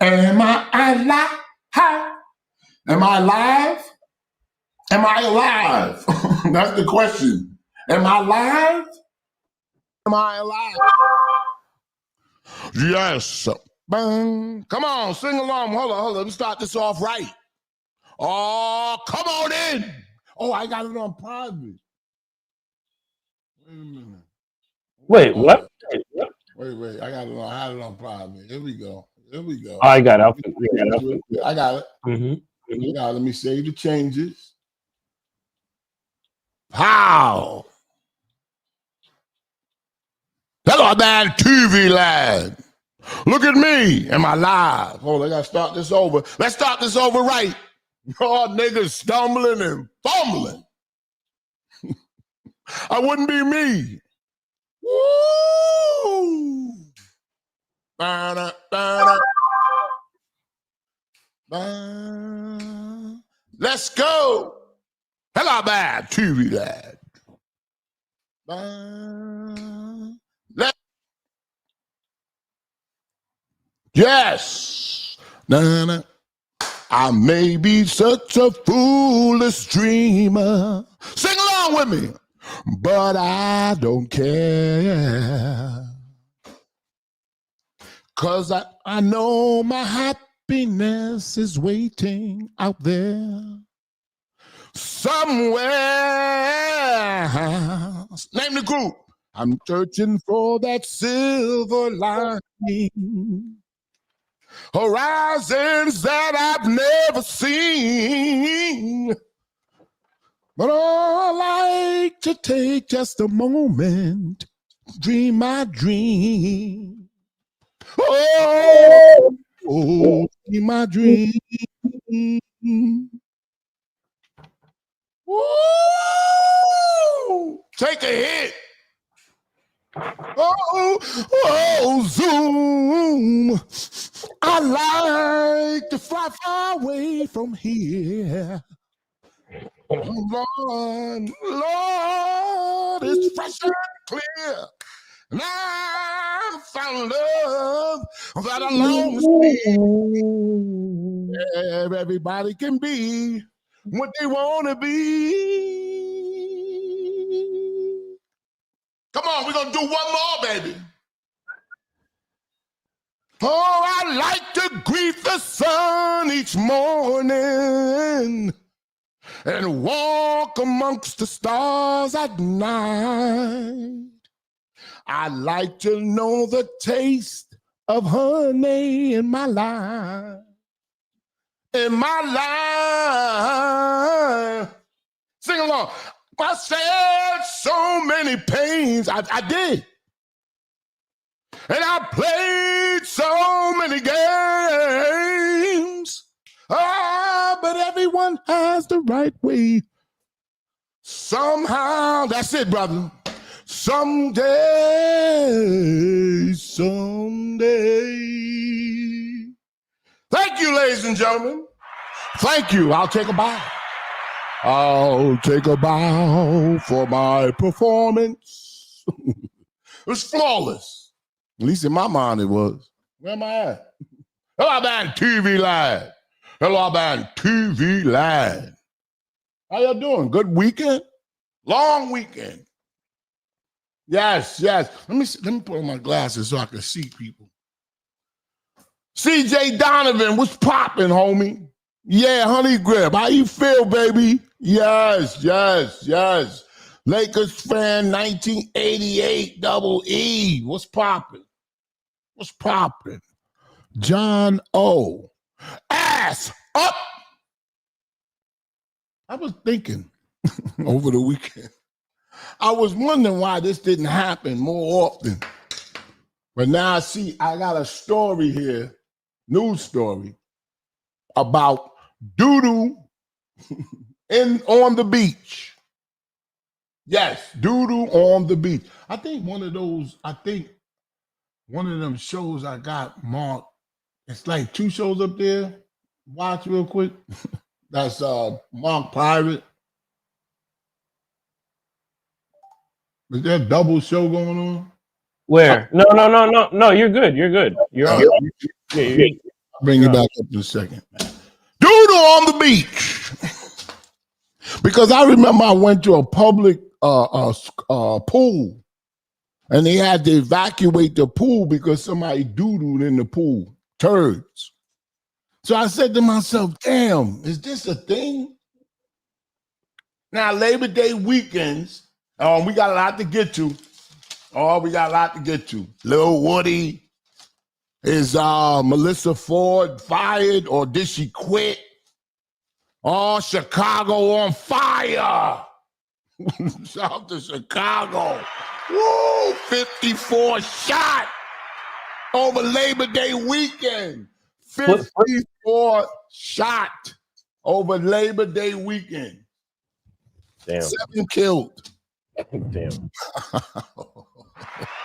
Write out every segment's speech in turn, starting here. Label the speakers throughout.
Speaker 1: Am I alive? Am I alive? Am I alive? That's the question. Am I alive? Am I alive? Yes. Bang. Come on, sing along. Hold on. Let me start this off right. Oh, come on in. Oh, I got it on private. Wait a minute.
Speaker 2: Wait, what?
Speaker 1: Wait. I had it on private. Here we go.
Speaker 2: Oh, I got it.
Speaker 1: I got it.
Speaker 2: Mm-hmm.
Speaker 1: Now, let me save the changes. How? Hello, man, TV land. Look at me. Am I live? Hold on, I gotta start this over. Let's start this over right. Oh, niggas stumbling and fumbling. I wouldn't be me. Woo! Ba-da, ba-da. Ba. Let's go. Hello, man, TV land. Yes. I may be such a foolish dreamer. Sing along with me. But I don't care. 'Cause I know my happiness is waiting out there. Somewhere. Name the group. I'm searching for that silver lining. Horizons that I've never seen. But I like to take just a moment, dream my dream. Oh, dream my dream. Woo! Take a hit. Oh, zoom. I like to fly far away from here. Lord, it's fresh and clear. And I found love that I long to see. Everybody can be what they want to be. Come on, we're going to do one more, baby. Oh, I like to greet the sun each morning and walk amongst the stars at night. I like to know the taste of honey in my life. In my life. Sing along. I said so many pains. I did. And I played so many games. But everyone has the right way. Somehow, that's it, brother. Someday. Thank you, ladies and gentlemen. Thank you. I'll take a bow. I'll take a bow for my performance. It was flawless. At least in my mind it was. Where am I at? Hello, man, TV Land. Hello, man, TV Land. How y'all doing? Good weekend? Long weekend. Yes. Let me put on my glasses so I can see people. CJ Donovan, what's popping, homie? Yeah, Honey Grip, how you feel, baby? Yes. Lakers fan 1988, double E. What's popping? John O. Ass up. I was thinking over the weekend. I was wondering why this didn't happen more often. But now I see I got a story here, news story, about doo-doo on the beach. Yes, doo-doo on the beach. I think one of them shows I got marked, it's like 2 shows up there. Watch real quick. That's Mark Pirate. Is there a double show going on?
Speaker 2: Where? No. You're good. You're on. Yeah,
Speaker 1: Bring you back up in a second. Doodle on the beach. Because I remember I went to a public pool, and they had to evacuate the pool because somebody doodled in the pool. Turds. So I said to myself, damn, is this a thing? Now, Labor Day weekends, we got a lot to get to. Lil Woody, is Melissa Ford fired or did she quit? Oh, Chicago on fire. Shout out to Chicago. Woo, 54 shot over Labor Day weekend. 54 shot over Labor Day weekend.
Speaker 2: Damn.
Speaker 1: 7 killed.
Speaker 2: Damn.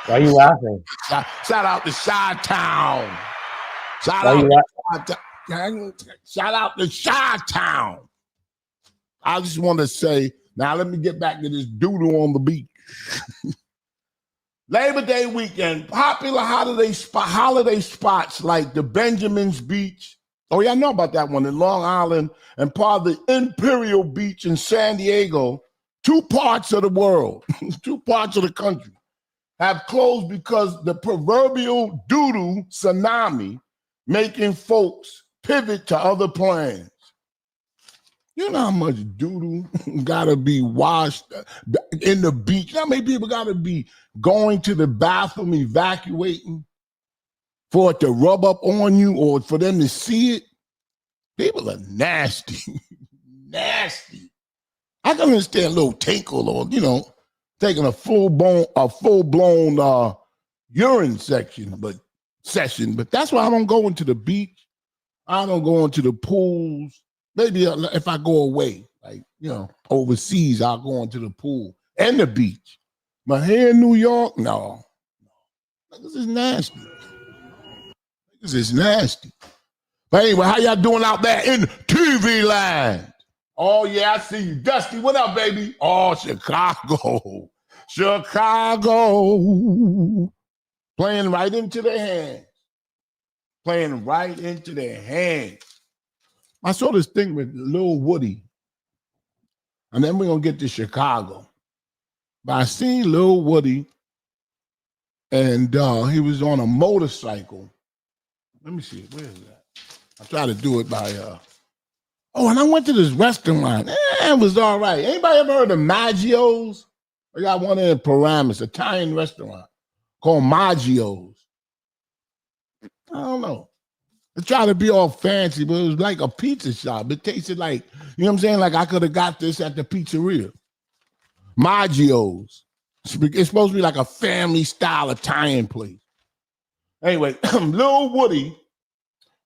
Speaker 2: Why are you laughing?
Speaker 1: Shout out to Chi-Town. Shout out to Chi-Town. I just want to say, now let me get back to this doodle on the beach. Labor Day weekend, popular holiday spots like the Benjamin's Beach. Oh, yeah, I know about that one in Long Island and part of the Imperial Beach in San Diego. 2 parts of the world, 2 parts of the country have closed because the proverbial doodle tsunami making folks pivot to other plans. You know how much doodle gotta be washed in the beach? You know how many people gotta be going to the bathroom, evacuating for it to rub up on you or for them to see it? People are nasty, nasty. I can understand a little tinkle or, taking a full-blown urine session, but that's why I don't go into the beach. I don't go into the pools. Maybe if I go away, like, overseas, I'll go into the pool and the beach. But here in New York, no. This is nasty. But anyway, how y'all doing out there in TV land? Oh, yeah, I see you. Dusty, what up, baby? Oh, Chicago. Playing right into their hands. I saw this thing with Lil Woody, and then we're going to get to Chicago. But I seen Lil Woody, and he was on a motorcycle. Let me see, where is that? I tried to do it by... Oh, and I went to this restaurant. It was all right. Anybody ever heard of Maggio's? I got one in Paramus, Italian restaurant called Maggio's. I don't know. I tried to be all fancy, but it was like a pizza shop. It tasted like, you know what I'm saying? Like I could have got this at the pizzeria. Maggio's. It's supposed to be like a family-style Italian place. Anyway, Lil Woody,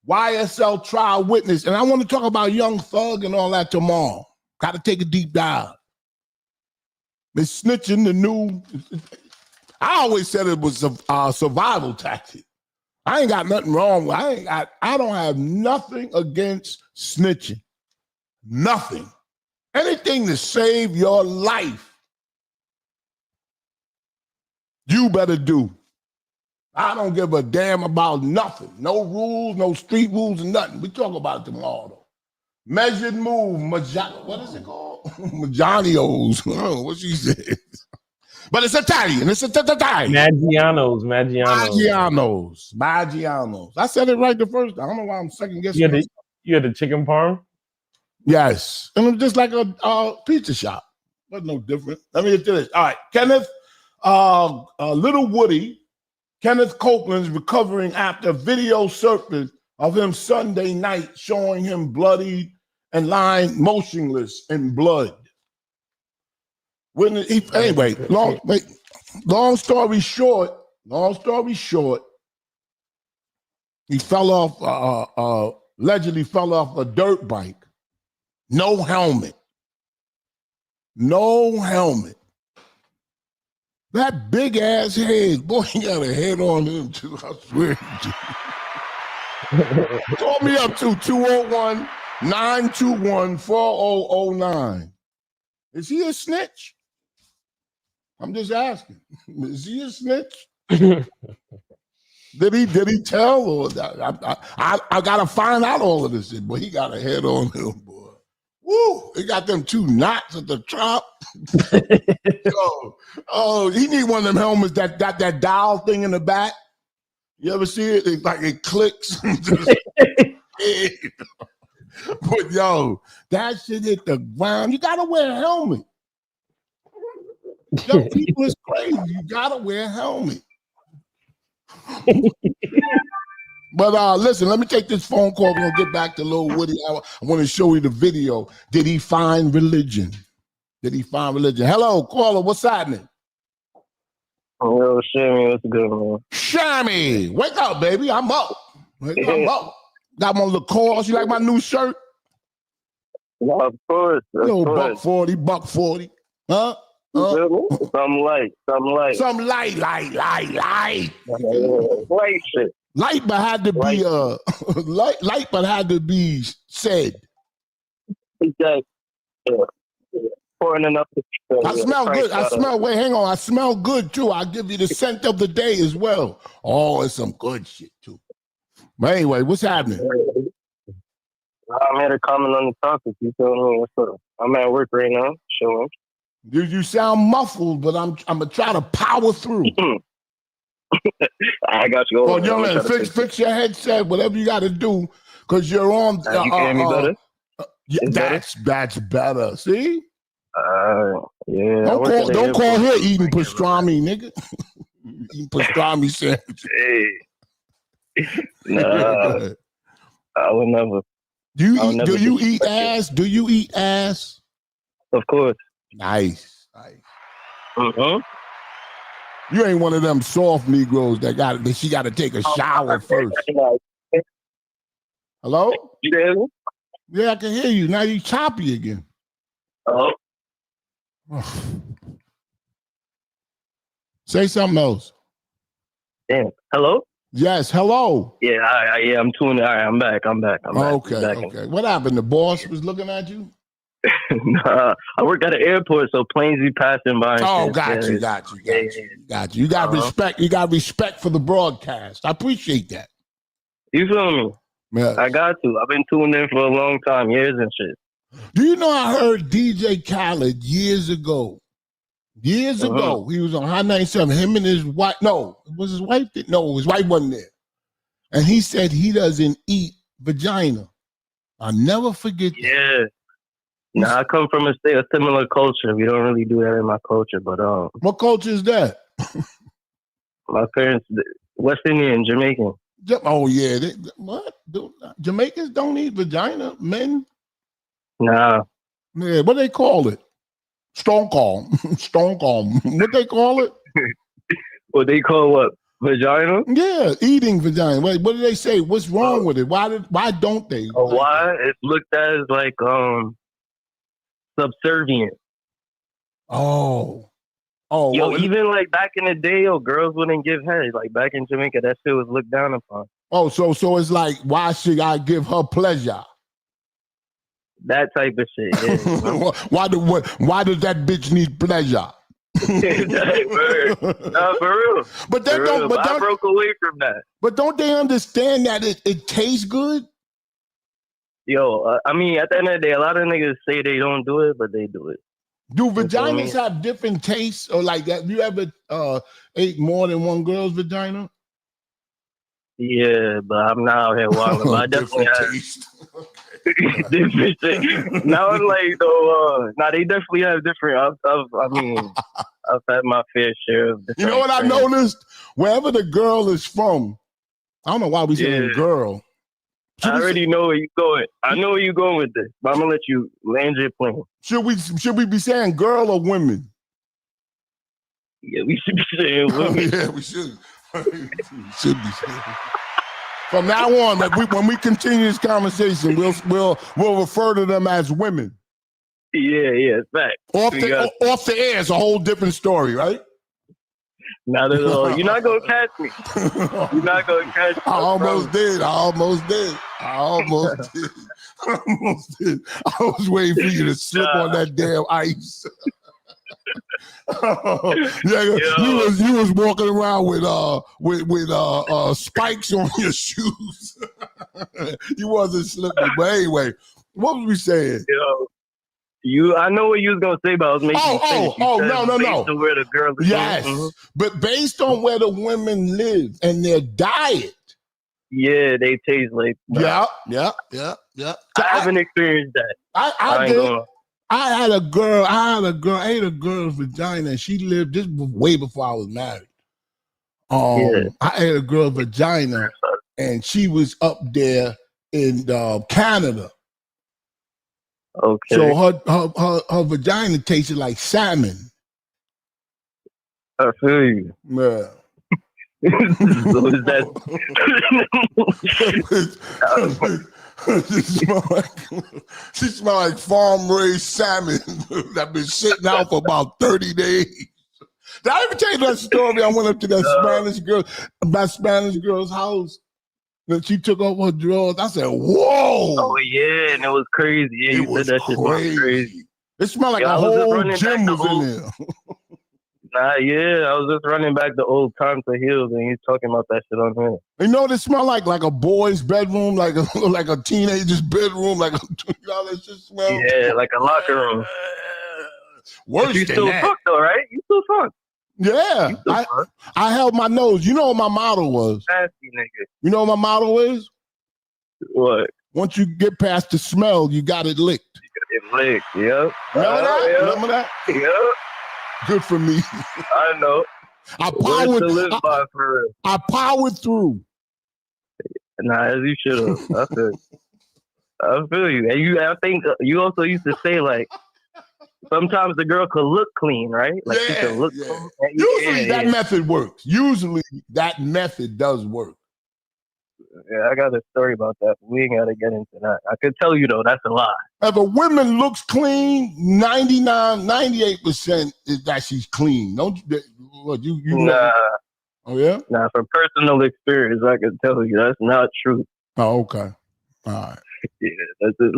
Speaker 1: YSL trial witness, and I want to talk about Young Thug and all that tomorrow. Got to take a deep dive. It's snitching the new. I always said it was a survival tactic. I ain't got nothing wrong with. I don't have nothing against snitching. Nothing. Anything to save your life, you better do. I don't give a damn about nothing. No rules, no street rules, and nothing. We talk about it tomorrow, though. Measured move, what is it called? Maggiano's. What she said. But it's Italian.
Speaker 2: Maggiano's.
Speaker 1: I said it right the first time. I don't know why I'm second guessing.
Speaker 2: You had the chicken parm?
Speaker 1: Yes. And it was just like a pizza shop. But no different. Let me get to this. All right. Kenneth, Little Woody, Kenneth Copeland's recovering after video surfaced of him Sunday night showing him bloodied and lying motionless in blood. Anyway, long story short, he fell off, allegedly fell off a dirt bike. No helmet. That big ass head, boy, he got a head on him too, I swear. Call me up to 201-921-4009. Is he a snitch? I'm just asking. Is he a snitch? Did he tell? Or I gotta find out all of this shit, boy. He got a head on him, boy. Woo! He got them 2 knots at the top. Oh, he need one of them helmets that got that dial thing in the back. You ever see it? It's like it clicks. But yo, that shit hit the ground. You gotta wear a helmet. Yo, people is crazy. You gotta wear a helmet. But listen, let me take this phone call. We're gonna get back to Lil Woody. I want to show you the video. Did he find religion? Did he find religion? Hello, caller. What's happening?
Speaker 3: Yo, Shammy, what's good, man?
Speaker 1: Shammy, wake up, baby. I'm up. I'm up. Got my Lacoste. You like my new shirt?
Speaker 3: Yeah, of course.
Speaker 1: Yo, $140. Huh?
Speaker 3: Some light.
Speaker 1: Some light.
Speaker 3: Light shit.
Speaker 1: Light, but had to be light, but had to be said.
Speaker 3: Exactly. Pouring enough to
Speaker 1: I smell good. Wait, hang on. I smell good too. I'll give you the scent of the day as well. Oh, it's some good shit too. But anyway, what's happening?
Speaker 3: I'm here to comment on the topic. You feel me? What's up? I'm at work right now. Showing.
Speaker 1: You sound muffled, but I'm gonna try to power through.
Speaker 3: I got you.
Speaker 1: Oh, young man, fix your headset, whatever you got to do, because you're on.
Speaker 3: You can hear me better?
Speaker 1: Yeah, that's better. See?
Speaker 3: Yeah.
Speaker 1: Don't call her eating pastrami, nigga. Eating pastrami sandwich.
Speaker 3: Hey. Nah, I would never.
Speaker 1: Do you eat ass? Do you eat ass?
Speaker 3: Of course.
Speaker 1: Nice.
Speaker 3: Mm-hmm.
Speaker 1: You ain't one of them soft Negroes that she got to take a shower first. Hello?
Speaker 3: You hear me?
Speaker 1: Yeah, I can hear you. Now you choppy again.
Speaker 3: Oh.
Speaker 1: Say something else.
Speaker 3: Damn. Hello?
Speaker 1: Yes, hello.
Speaker 3: Yeah, I'm tuning. All right, I'm back.
Speaker 1: Okay. What happened? The boss was looking at you?
Speaker 3: Nah, I work at an airport, so planes be passing by.
Speaker 1: Oh, got you. You got respect. You got respect for the broadcast. I appreciate that.
Speaker 3: You feel me?
Speaker 1: Yeah.
Speaker 3: I got to. I've been tuning in for a long time, years and shit.
Speaker 1: Do you know I heard DJ Khaled years ago? Years ago, he was on Hot 97. Him and his wife. No, was his wife? No, his wife wasn't there. And he said he doesn't eat vagina. I'll never forget that.
Speaker 3: Yeah. Nah, I come from a similar culture. We don't really do that in my culture, but
Speaker 1: what culture is that?
Speaker 3: My parents, West Indian, Jamaican.
Speaker 1: Oh yeah, what? Jamaicans don't eat vagina, men.
Speaker 3: Nah.
Speaker 1: Yeah, what they call it? Stone call. What they call it?
Speaker 3: What they call what? Vagina?
Speaker 1: Yeah, eating vagina. Wait, what do they say? What's wrong with it? Why don't they?
Speaker 3: Why? It's looked at as like subservient.
Speaker 1: Oh.
Speaker 3: Yo, even like back in the day, girls wouldn't give head. Like back in Jamaica, that shit was looked down upon.
Speaker 1: Oh, so it's like, why should I give her pleasure?
Speaker 3: That type of shit. Yeah.
Speaker 1: Why does that bitch need pleasure?
Speaker 3: Nah, for real.
Speaker 1: But they don't. But
Speaker 3: I broke away from that.
Speaker 1: But don't they understand that it tastes good?
Speaker 3: Yo, I mean, at the end of the day, a lot of niggas say they don't do it, but they do it.
Speaker 1: Do vaginas have different tastes, or like that? You ever ate more than one girl's vagina?
Speaker 3: Yeah, but I'm not out here walking. But I definitely have different things. Now I'm like, though, they definitely have different. I've had my fair share of.
Speaker 1: You know what I noticed? Wherever the girl is from, I don't know why we say girl.
Speaker 3: I already know where you're going. I know where you're going with this, but I'm gonna let you land your plane.
Speaker 1: Should we be saying girl or women?
Speaker 3: Yeah, we should be saying women.
Speaker 1: Yeah, we should. We should be saying. From now on, when we continue this conversation, we'll refer to them as women.
Speaker 3: Yeah, fact.
Speaker 1: Off the air is a whole different story, right?
Speaker 3: Not at all. You're not gonna catch me. You're not gonna catch me.
Speaker 1: I almost did. I was waiting for you to slip on that damn ice. You was walking around with spikes on your shoes. You wasn't slipping. But anyway, what was we saying?
Speaker 3: I know what you was gonna say, but I was making you finish.
Speaker 1: No.
Speaker 3: Based on where the girls are
Speaker 1: yes, but based on where the women live and their diet.
Speaker 3: Yeah, they taste like.
Speaker 1: Yeah.
Speaker 3: I haven't experienced that.
Speaker 1: I did. I had a girl. I ate a girl's vagina. And she lived this was way before I was married. I ate a girl's vagina, and she was up there in Canada.
Speaker 3: Okay.
Speaker 1: So her vagina tasted like salmon.
Speaker 3: I feel you.
Speaker 1: Yeah.
Speaker 3: So is that?
Speaker 1: She smelled like farm-raised salmon that been sitting out for about 30 days. Did I ever tell you that story? I went up to that Spanish girl's house. And she took off her drawers. I said, whoa.
Speaker 3: Oh, yeah, and it was crazy. Yeah, you said that shit was crazy.
Speaker 1: It smelled like a whole gym was in there.
Speaker 3: I was just running back the old times to heels, and he's talking about that shit on here.
Speaker 1: You know what it smelled like a boy's bedroom, like a teenager's bedroom, like that just smell.
Speaker 3: Yeah, like a locker room.
Speaker 1: Worse
Speaker 3: you
Speaker 1: than
Speaker 3: still
Speaker 1: that.
Speaker 3: fuck though, right? You still fuck.
Speaker 1: Yeah, I held my nose. You know what my motto was?
Speaker 3: Nasty nigga.
Speaker 1: You know what my motto is?
Speaker 3: What?
Speaker 1: Once you get past the smell, you got it licked.
Speaker 3: You got it licked. Yep.
Speaker 1: Remember that?
Speaker 3: Yep.
Speaker 1: Remember that?
Speaker 3: Yep.
Speaker 1: Good for me.
Speaker 3: I know.
Speaker 1: I powered through.
Speaker 3: Nah, as you should have. I feel you. And I think you also used to say like sometimes the girl could look clean, right? Like she could look clean.
Speaker 1: Usually that method works. Usually that method does work.
Speaker 3: Yeah, I got a story about that. But we ain't got to get into that. I could tell you, though, that's a lie.
Speaker 1: If a woman looks clean, 98% is that she's clean. Don't you know? Oh, yeah?
Speaker 3: Nah, from personal experience, I can tell you that's not true.
Speaker 1: Oh, okay. All right.
Speaker 3: Yeah, that's it.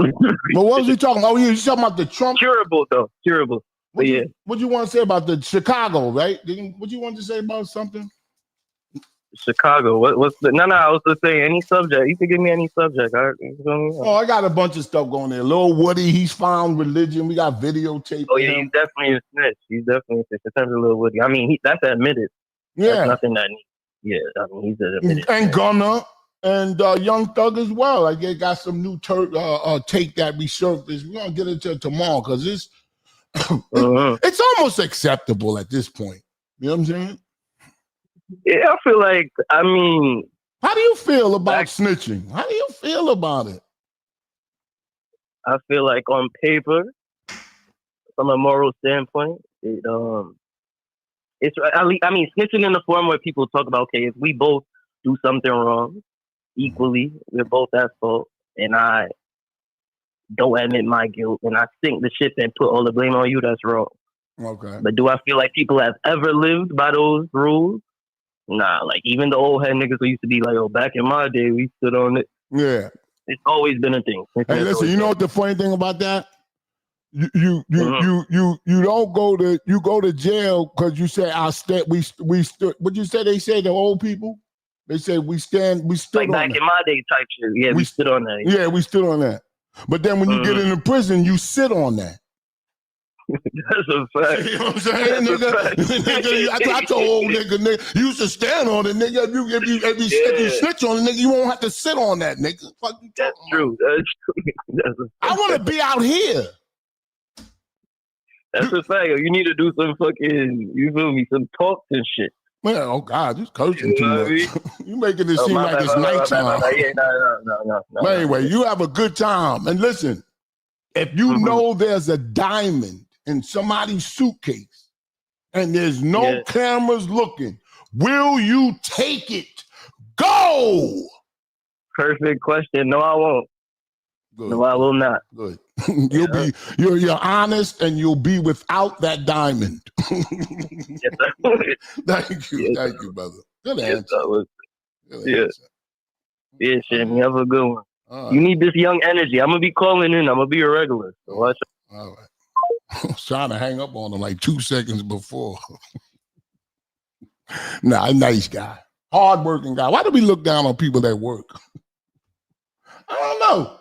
Speaker 1: But what was he talking about? Oh, you talking about the Trump?
Speaker 3: Curable, though. Curable. What you
Speaker 1: want to say about the Chicago, right? What you want to say about something?
Speaker 3: Chicago. What's the? No. I was just saying any subject. You can give me any subject. I
Speaker 1: got a bunch of stuff going there. Lil Woody, he's found religion. We got videotape.
Speaker 3: Oh yeah, he's definitely a snitch. In terms of Lil Woody. I mean, that's admitted.
Speaker 1: Yeah,
Speaker 3: that's nothing that. Yeah, I mean, he's admitted.
Speaker 1: And Gunna and Young Thug as well. Like they got some new take that resurfaced. We're gonna get into it tomorrow because it's it's almost acceptable at this point. You know what I'm saying?
Speaker 3: Yeah, I feel like, I mean...
Speaker 1: How do you feel about snitching? How do you feel about it?
Speaker 3: I feel like on paper, from a moral standpoint, it's, I mean, snitching in the form where people talk about, okay, if we both do something wrong, equally, we're both at fault, and I don't admit my guilt, and I sink the ship and put all the blame on you, that's wrong.
Speaker 1: Okay.
Speaker 3: But do I feel like people have ever lived by those rules? Nah, like even the old head niggas who used to be like, oh, back in my day, we stood on it.
Speaker 1: Yeah.
Speaker 3: It's always been a thing.
Speaker 1: Hey, listen, you know what the funny thing about that? You don't go to jail because you say we stood. What you say? They say the old people. They say we stood
Speaker 3: like
Speaker 1: on
Speaker 3: back
Speaker 1: that.
Speaker 3: in my day type shit. Yeah, we stood on that.
Speaker 1: Yeah, we stood on that. But then when you get into prison, you sit on that.
Speaker 3: That's a fact.
Speaker 1: You know what I'm saying, nigga? I told old nigga, you used to stand on it, nigga. If you snitch on it, nigga, you won't have to sit on that, nigga.
Speaker 3: That's true.
Speaker 1: I want to be out here.
Speaker 3: That's a fact. You need to do some fucking, you feel me, some talks and shit.
Speaker 1: Man, oh God, you coaching too much. You making it seem like it's nighttime.
Speaker 3: No.
Speaker 1: But anyway, you have a good time. And listen, if you know there's a diamond in somebody's suitcase and there's no cameras looking, will you take it? Go!
Speaker 3: Perfect question. No, I won't.
Speaker 1: Good.
Speaker 3: No, I will not.
Speaker 1: Good. You're honest and you'll be without that diamond.
Speaker 3: Yes, sir.
Speaker 1: Thank you. Thank you, brother. Good answer.
Speaker 3: Yeah, Shane, you have a good one.
Speaker 1: Right.
Speaker 3: You need this young energy. I'm going to be calling in. I'm going to be a regular. So watch out.
Speaker 1: All right. I was trying to hang up on him like 2 seconds before. Nah, nice guy. Hard-working guy. Why do we look down on people that work? I don't know.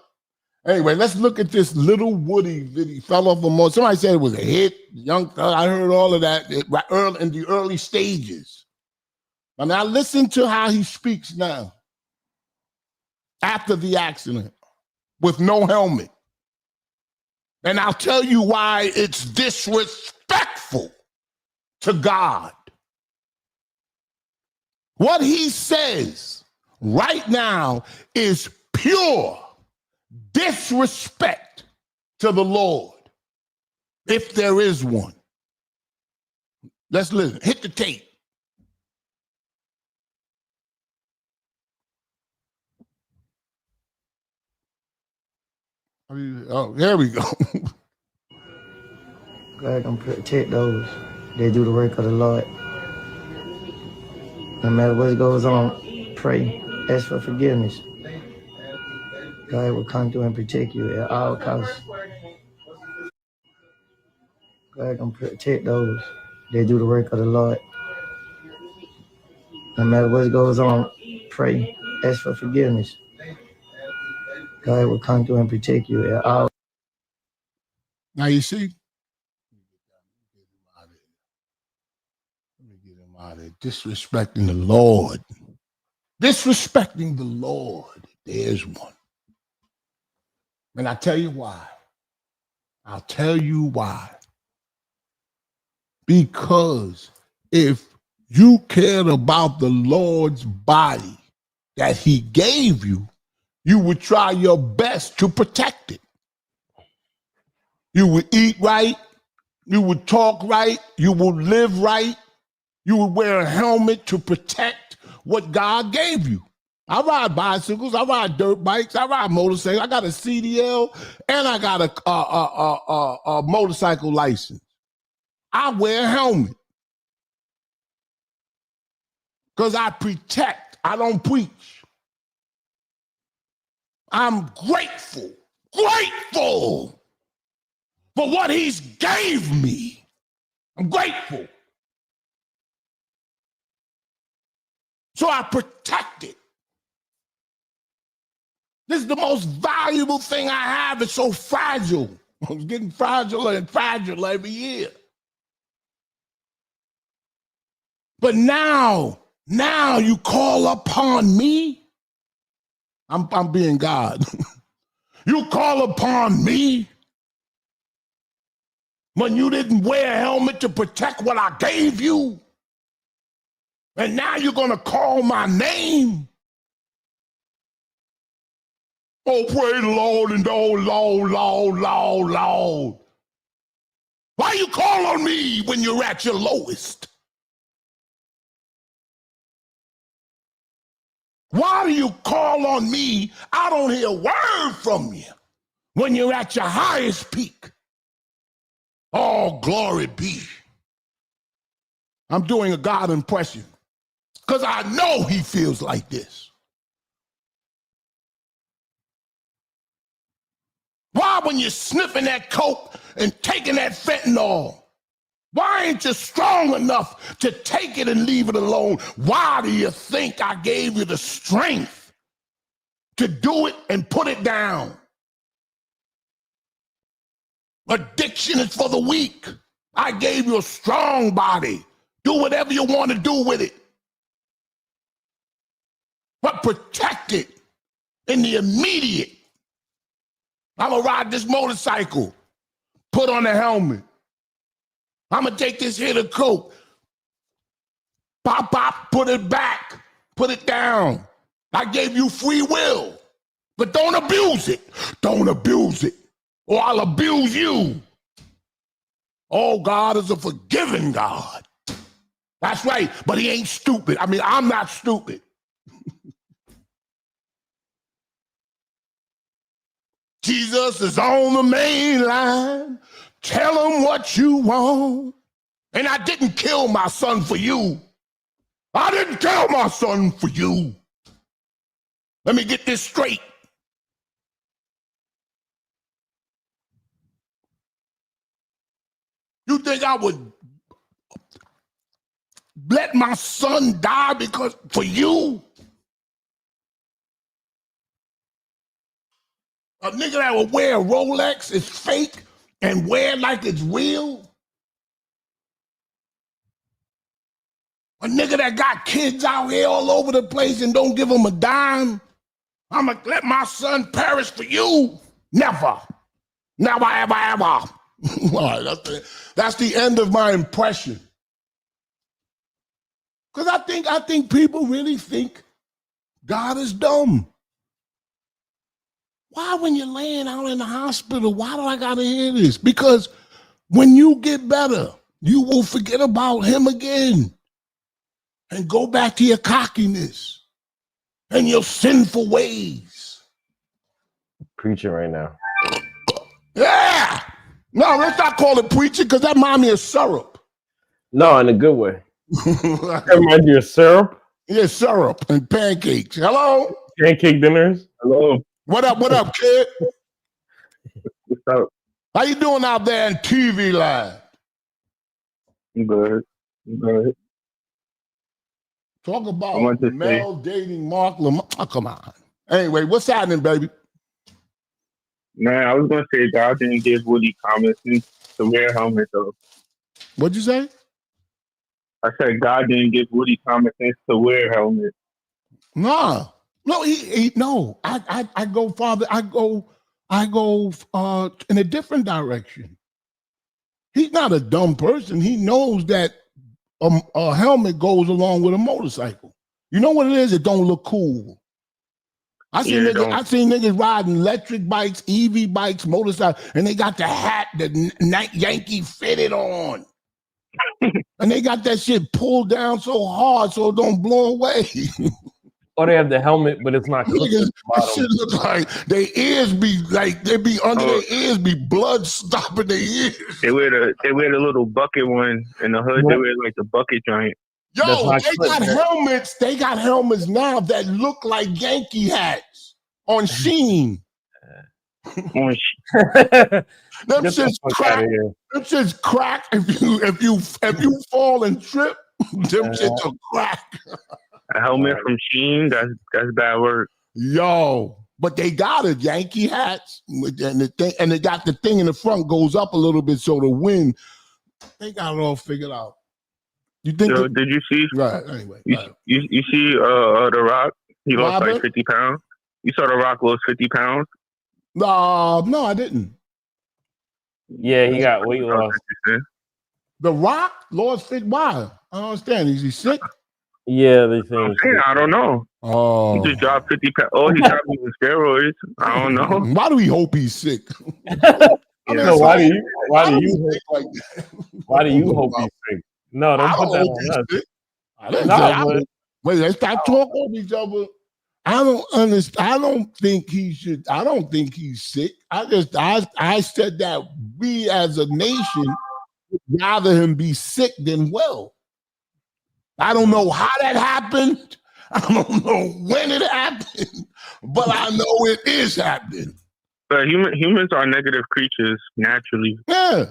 Speaker 1: Anyway, let's look at this Lil Woody video. Fell off a motor. Somebody said it was a hit. Young thug. I heard all of that in the early stages. And now listen to how he speaks now. After the accident, with no helmet. And I'll tell you why it's disrespectful to God. What he says right now is pure disrespect to the Lord, if there is one. Let's listen. Hit the tape. Oh, there we go.
Speaker 4: God gonna protect those that do the work of the Lord. No matter what goes on, pray, ask for forgiveness. God will come through and protect you at all costs. God gonna protect those that do the work of the Lord. No matter what goes on, pray, ask for forgiveness. God will come through and protect you at all.
Speaker 1: Now you see, let me get him out of here. Disrespecting the Lord. Disrespecting the Lord. There's one. And I tell you why. I'll tell you why. Because if you cared about the Lord's body that he gave you, you would try your best to protect it. You would eat right. You would talk right. You would live right. You would wear a helmet to protect what God gave you. I ride bicycles. I ride dirt bikes. I ride motorcycles. I got a CDL and I got a motorcycle license. I wear a helmet because I protect. I don't preach. I'm grateful for what he's gave me. I'm grateful. So I protect it. This is the most valuable thing I have. It's so fragile. It's getting fragile and fragile every year. But now you call upon me. I'm being God. You call upon me when you didn't wear a helmet to protect what I gave you. And now you're going to call my name. Oh, pray the Lord and oh, Lord. Why you call on me when you're at your lowest? Why do you call on me? I don't hear a word from you when you're at your highest peak. Oh, glory be. I'm doing a God impression because I know he feels like this. Why, when you're sniffing that coke and taking that fentanyl, why ain't you strong enough to take it and leave it alone? Why do you think I gave you the strength to do it and put it down? Addiction is for the weak. I gave you a strong body. Do whatever you want to do with it. But protect it in the immediate. I'm going to ride this motorcycle. Put on a helmet. I'm going to take this hit of coke. Pop, put it back. Put it down. I gave you free will. But don't abuse it. Don't abuse it. Or I'll abuse you. Oh, God is a forgiving God. That's right. But he ain't stupid. I mean, I'm not stupid. Jesus is on the main line. Tell him what you want. And I didn't kill my son for you. I didn't kill my son for you. Let me get this straight. think I would let my son die because for you? A nigga that will wear a Rolex is fake and wear like it's real? A nigga that got kids out here all over the place and don't give them a dime? I'm gonna let my son perish for you? Never. Never, ever, ever. All right, that's the end of my impression. Because I think people really think God is dumb. Why, when you're laying out in the hospital, why do I gotta hear this? Because when you get better, you will forget about him again and go back to your cockiness and your sinful ways.
Speaker 2: Preaching right now.
Speaker 1: Yeah. No, let's not call it preaching because that reminds me of syrup.
Speaker 2: No, in a good way. That reminds you of syrup?
Speaker 1: Yeah, syrup and pancakes. Hello?
Speaker 2: Pancake dinners?
Speaker 3: Hello.
Speaker 1: What up, kid?
Speaker 3: What's up?
Speaker 1: How you doing out there in TV land?
Speaker 3: I'm good. I'm good.
Speaker 1: Talk about Mel dating Mark Lamar. Oh, come on. Anyway, what's happening, baby?
Speaker 3: Man, I was gonna say God didn't give Woody common sense to wear a helmet though.
Speaker 1: What'd you say?
Speaker 3: I said God didn't give Woody common sense to wear a helmet.
Speaker 1: Nah. No, no. I go farther. I go in a different direction. He's not a dumb person. He knows that a helmet goes along with a motorcycle. You know what it is? It don't look cool. I seen niggas riding electric bikes, EV bikes, motorcycles, and they got the hat that Yankee fitted on. And they got that shit pulled down so hard so it don't blow away.
Speaker 2: Or they have the helmet, but it's not clipped.
Speaker 1: That shit look like their ears be like they be under their ears, be blood stopping their ears.
Speaker 3: They wear the little bucket one in the hood. They wear like the bucket giant.
Speaker 1: Yo, helmets. They got helmets now that look like Yankee hats on Sheen. Them shits crack. Them shits crack if you fall and trip. Them shits are crack.
Speaker 3: A helmet from Sheen. That's bad work.
Speaker 1: Yo, but they got it, Yankee hats, and they got the thing in the front goes up a little bit so the wind. They got it all figured out. You think?
Speaker 3: So, did you see?
Speaker 1: Right. Anyway,
Speaker 3: you see The Rock? He lost like 50 pounds. You saw The Rock lost 50 pounds?
Speaker 1: No, I didn't.
Speaker 2: Yeah, he got weight loss.
Speaker 1: The Rock lost 50. Why? I don't understand. Is he sick?
Speaker 2: Yeah, they think.
Speaker 3: I don't know.
Speaker 1: Oh,
Speaker 3: he just dropped 50 pounds. Oh, he dropped using steroids. I don't know.
Speaker 1: Why do we hope he's sick?
Speaker 2: Why do you hope he's sick? No, don't put that on us.
Speaker 1: Wait, let's stop talking over each other. I don't understand. I don't think he should. I don't think he's sick. I said that we as a nation would rather him be sick than well. I don't know how that happened. I don't know when it happened, but I know it is happening.
Speaker 3: But humans are negative creatures naturally.
Speaker 1: Yeah.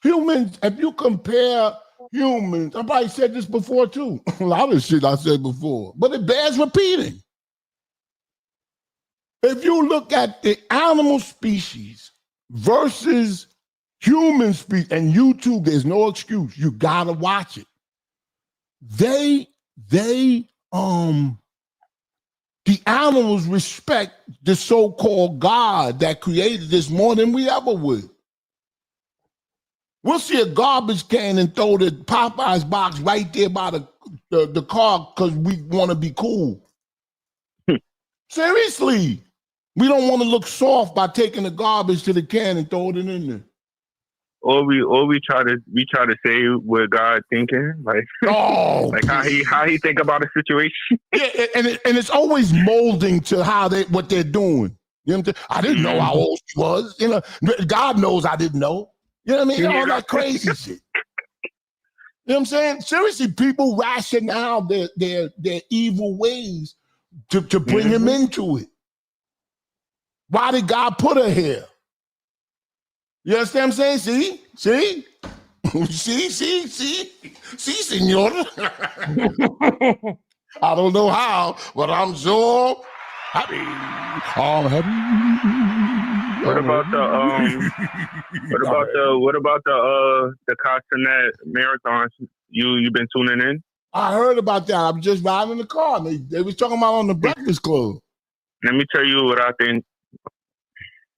Speaker 1: Humans, if you compare humans, I probably said this before too. A lot of shit I said before, but it bears repeating. If you look at the animal species versus human species, and YouTube, there's no excuse. You gotta watch it. The animals respect the so-called God that created this more than we ever would. We'll see a garbage can and throw the Popeyes box right there by the car because we want to be cool. Seriously. We don't want to look soft by taking the garbage to the can and throw it in there.
Speaker 3: Or we try to say what God thinking, like like how he think about a situation.
Speaker 1: Yeah, and it's always molding to what they're doing. You know what I'm saying? I didn't know how old she was. You know, God knows I didn't know. You know what I mean? All that crazy shit. You know what I'm saying? Seriously, people rationale their evil ways to bring him into it. Why did God put her here? You understand what I'm saying? See? See, senora. I don't know how, but I'm so happy. I'm happy.
Speaker 5: What about the Castanet marathons? You been tuning in?
Speaker 1: I heard about that. I'm just riding in the car. They was talking about on the Breakfast Club.
Speaker 5: Let me tell you what I think.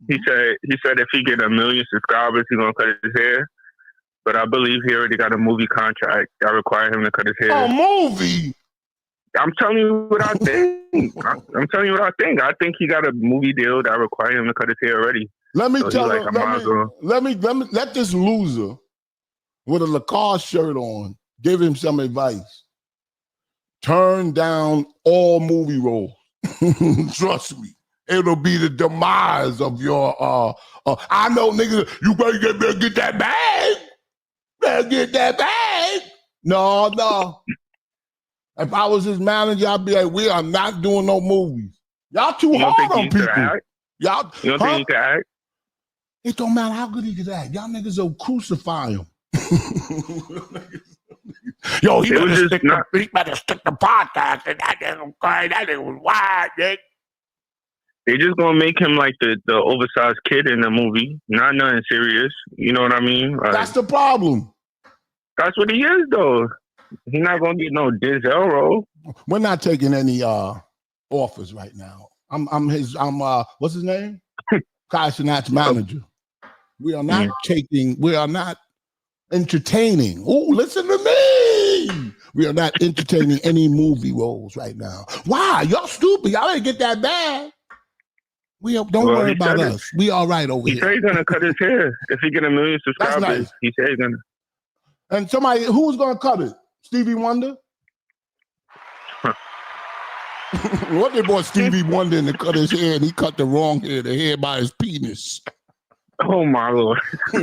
Speaker 5: He said if he get 1 million subscribers, he's gonna cut his hair. But I believe he already got a movie contract that require him to cut his hair.
Speaker 1: A movie?
Speaker 5: I'm telling you what I think. I'm telling you what I think. I think he got a movie deal that require him to cut his hair already.
Speaker 1: Let me let this loser with a Lacoste shirt on give him some advice. Turn down all movie roles. Trust me. It'll be the demise of your I know niggas, you better get that bag. Better get that bag. No. If I was his manager, I'd be like, we are not doing no movies. Y'all too hard on people. Y'all,
Speaker 5: you don't think he can act?
Speaker 1: It don't matter how good he can act. Y'all niggas will crucify him. Yo, he better stick the podcast and that nigga was wide, Nick.
Speaker 5: They just gonna make him like the oversized kid in the movie, not nothing serious. You know what I mean?
Speaker 1: That's the problem.
Speaker 5: That's what he is, though. He's not gonna get no Denzel role.
Speaker 1: We're not taking any offers right now. I'm what's his name? Kai Sinat's manager. We are not entertaining. Oh, listen to me. We are not entertaining any movie roles right now. Why? Y'all stupid. Y'all didn't get that bad. Don't worry about us. We all right over here.
Speaker 5: He said he's gonna cut his hair if he get 1 million subscribers. Nice. He said he's gonna.
Speaker 1: And somebody who's gonna cut it? Stevie Wonder? What they bought Stevie Wonder in to cut his hair and he cut the wrong hair, the hair by his penis.
Speaker 5: Oh my Lord.
Speaker 1: he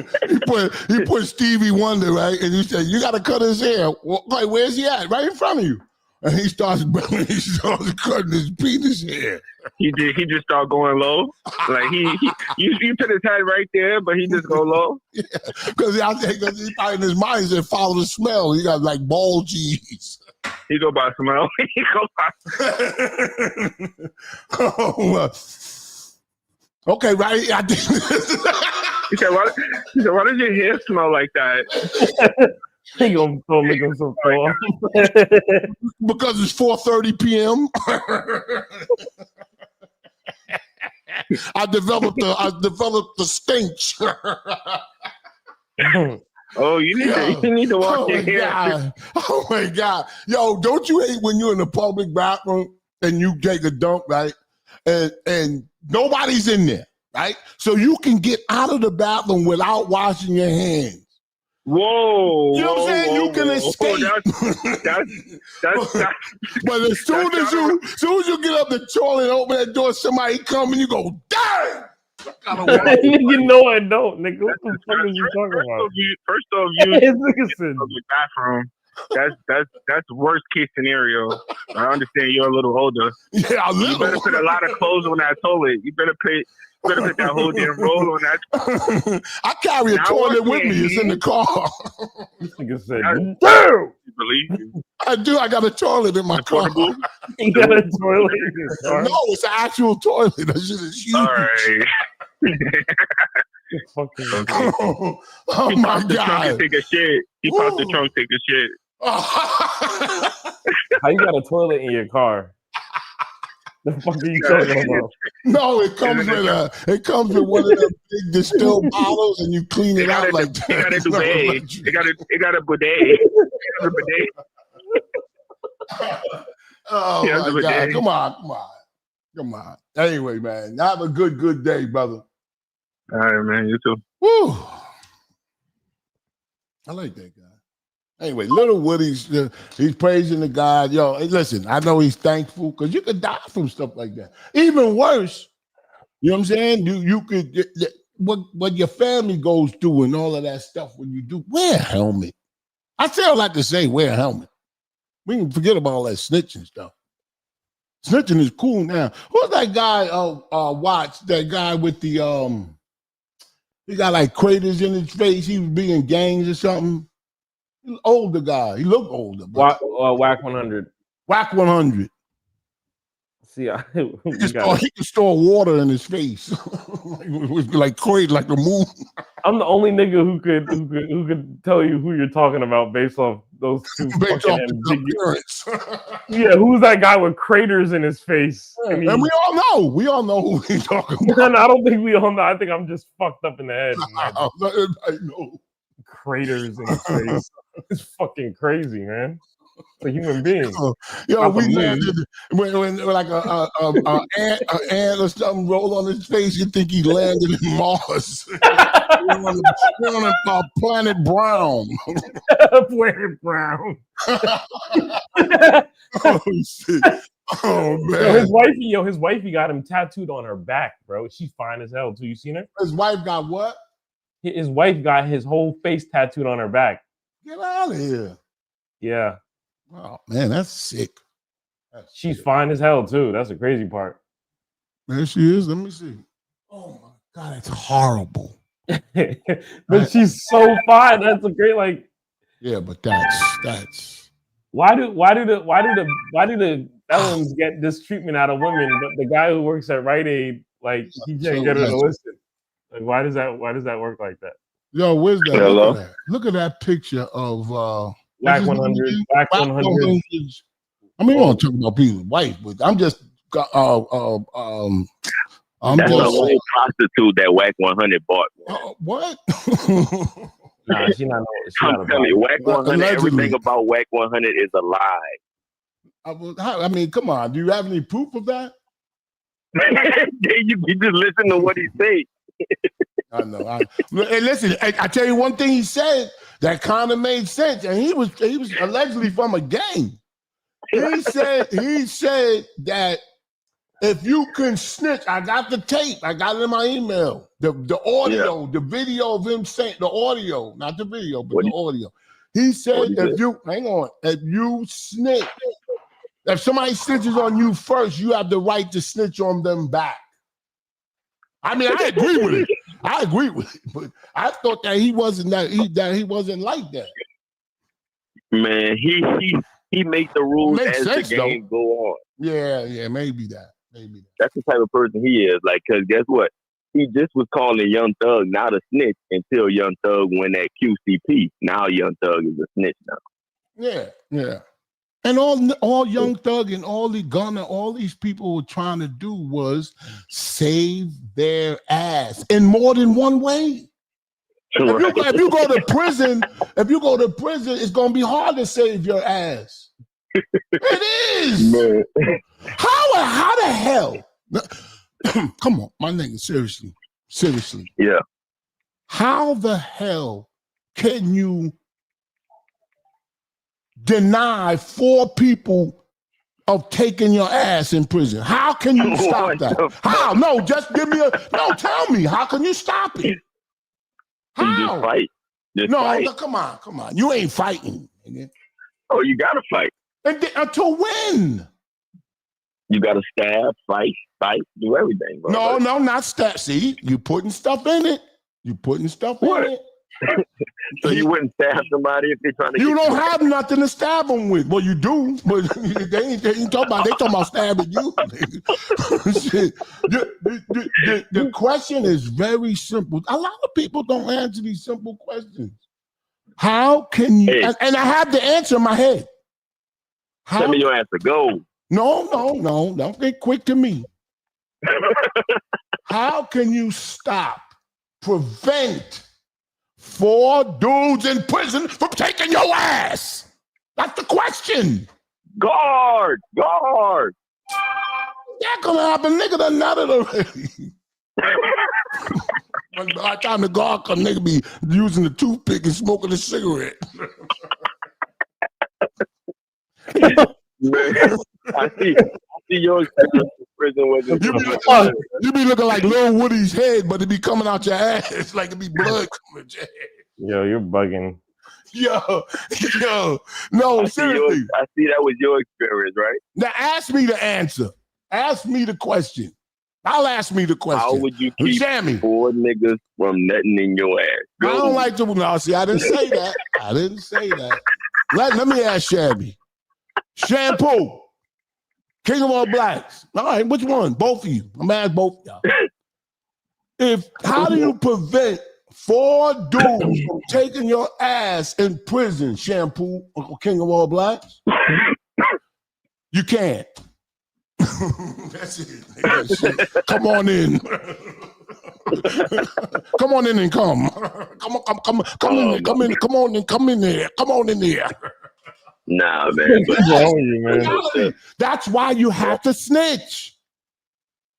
Speaker 1: put Stevie Wonder, right? And he said, you gotta cut his hair. Well, like, where's he at? Right in front of you. And he starts cutting his penis hair.
Speaker 5: He just started going low. Like you put his head right there, but he just go low.
Speaker 1: Yeah, because he probably in his mind he said follow the smell. He got like ball cheese.
Speaker 5: He go by smell. He go by.
Speaker 1: Okay, right.
Speaker 5: He said, why does your hair smell like that?
Speaker 2: He gonna make him so cold.
Speaker 1: Because it's 4:30 p.m. I developed the stench.
Speaker 5: Oh, you need to wash your hair.
Speaker 1: God. Oh my God. Yo, don't you hate when you're in the public bathroom and you take a dump, right? And nobody's in there, right? So you can get out of the bathroom without washing your hands.
Speaker 5: Whoa!
Speaker 1: You know what I'm saying? You can escape.
Speaker 5: That's
Speaker 1: but as soon as you get up the toilet and open that door, somebody come and you go, damn!
Speaker 2: You know I don't, nigga. What the fuck are you talking about?
Speaker 5: First off, you in the bathroom. That's worst case scenario. I understand you're a little older.
Speaker 1: Yeah,
Speaker 5: you better put a lot of clothes on that toilet. You better put that whole damn roll on that.
Speaker 1: I carry a toilet with me. It's in the car.
Speaker 2: This nigga said,
Speaker 5: "Damn!" Believe you?
Speaker 1: I do. I got a toilet in my car.
Speaker 2: You got a toilet in your car?
Speaker 1: No, it's an actual toilet. That shit is huge.
Speaker 5: All right.
Speaker 1: Oh my God!
Speaker 5: Take a shit. He popped the trunk, take a shit.
Speaker 2: How you got a toilet in your car? The fuck are you talking about?
Speaker 1: No, it comes with one of the big distilled bottles, and you clean it out like that.
Speaker 5: It got a bidet. It got a bidet.
Speaker 1: Oh my God! Come on! Anyway, man, have a good day, brother.
Speaker 5: All right, man. You too.
Speaker 1: Woo! I like that guy. Anyway, Lil Woody's he's praising the God. Yo, hey, listen, I know he's thankful because you could die from stuff like that. Even worse, you know what I'm saying? You could what your family goes through and all of that stuff when you do wear a helmet. I still like to say wear a helmet. We can forget about all that snitching stuff. Snitching is cool now. Who's that guy? Watch that guy with the He got like craters in his face. He was being gangs or something. He was an older guy. He looked older.
Speaker 2: Whack 100.
Speaker 1: Whack 100.
Speaker 2: See,
Speaker 1: He can store water in his face. like crazy, like the moon.
Speaker 2: I'm the only nigga who could tell you who you're talking about based off those two
Speaker 1: Based off
Speaker 2: ambiguous. Yeah, who's that guy with craters in his face?
Speaker 1: And we all know. We all know who he's talking about.
Speaker 2: And I don't think we all know. I think I'm just fucked up in the head.
Speaker 1: I know.
Speaker 2: Craters in his face. It's fucking crazy, man. It's a human being.
Speaker 1: Yo, we landed when like a ant or something rolled on his face. You think he landed in Mars? We're on a planet Brown.
Speaker 2: Planet Brown.
Speaker 1: Oh shit! Oh man!
Speaker 2: His wifey got him tattooed on her back, bro. She's fine as hell too. You seen her?
Speaker 1: His wife got what?
Speaker 2: His wife got his whole face tattooed on her back.
Speaker 1: Get out of here!
Speaker 2: Yeah.
Speaker 1: Oh man, that's sick.
Speaker 2: She's fine as hell too. That's the crazy part.
Speaker 1: There she is. Let me see. Oh my god, it's horrible.
Speaker 2: But she's so fine. That's a great like.
Speaker 1: Yeah, but that's.
Speaker 2: Why do the felons get this treatment out of women, but the guy who works at Rite Aid, like he can't get her to listen? Like why does that work like that?
Speaker 1: Yo, where's that?
Speaker 5: Hello?
Speaker 1: Look at that picture of
Speaker 2: Whack 100. Whack 100.
Speaker 1: I mean, we don't talk about people's wife, but I'm just
Speaker 5: That's a whole prostitute that Whack 100 bought.
Speaker 1: What?
Speaker 2: Nah, she's not.
Speaker 5: I'm telling you, Whack 100. Everything about Whack 100 is a lie.
Speaker 1: I mean, come on. Do you have any proof of that?
Speaker 5: You just listen to what he says.
Speaker 1: I know. And listen, I tell you one thing he said that kind of made sense, and he was allegedly from a gang. He said that if you can snitch, I got the tape, I got it in my email, the audio, the video of him saying the audio, not the video, but the audio. He said if you snitch, if somebody snitches on you first, you have the right to snitch on them back. I mean, I agree with it. But I thought that he wasn't like that.
Speaker 5: Man, he makes the rules as
Speaker 1: sense,
Speaker 5: the game go on.
Speaker 1: Yeah, maybe that.
Speaker 5: That's the type of person he is. Like, cause guess what? He just was calling Young Thug not a snitch until Young Thug went at QCP. Now Young Thug is a snitch now.
Speaker 1: Yeah. And all Young Thug and all the Gunna, all these people were trying to do was save their ass in more than one way. If you go to prison, it's gonna be hard to save your ass. It is. Man. How the hell? Come on, my nigga, seriously.
Speaker 5: Yeah.
Speaker 1: How the hell can you deny 4 people of taking your ass in prison? How can you stop that? How? No, just give me tell me. How can you stop it? How?
Speaker 5: Just fight.
Speaker 1: No, come on. You ain't fighting.
Speaker 5: Oh, you gotta fight.
Speaker 1: Until when?
Speaker 5: You gotta stab, fight, do everything, bro.
Speaker 1: No, not stab. See, you putting stuff in it. In it.
Speaker 5: So you wouldn't stab somebody if they're trying to.
Speaker 1: You don't have nothing to stab them with. Well, you do, but they ain't talking about. They talking about stabbing you. Shit. The question is very simple. A lot of people don't answer these simple questions. How can you? Hey. And I have the answer in my head.
Speaker 5: Tell me your answer. Go.
Speaker 1: No. Don't get quick to me. How can you prevent 4 dudes in prison from taking your ass? That's the question.
Speaker 5: Guard.
Speaker 1: That gonna happen. Nigga done nutted already. By the time the guard come, nigga be using the toothpick and smoking a cigarette.
Speaker 5: Man, I see your experience in prison was
Speaker 1: you be looking like Lil Woody's head, but it be coming out your ass like it be blood coming out your head.
Speaker 2: Yo, you're bugging.
Speaker 1: Yo, no, seriously.
Speaker 5: I see that was your experience, right?
Speaker 1: Now ask me the answer. Ask me the question. I'll ask me the question.
Speaker 6: How would you keep
Speaker 1: Shammy.
Speaker 6: 4 niggas from nutting in your ass? Go.
Speaker 1: I don't like to. No, see, I didn't say that. I didn't say that. Let me ask Shabby. Shampoo. King of all blacks. All right, which one? Both of you. I'm gonna ask both of y'all. How do you prevent 4 dudes from taking your ass in prison, Shampoo, Uncle King of all blacks? You can't. That's it. That's it. Come on in. Come on in and come. Come in there. Come in there. Come on in there.
Speaker 6: Nah, man.
Speaker 2: What's wrong with you, man?
Speaker 1: That's why you have to snitch.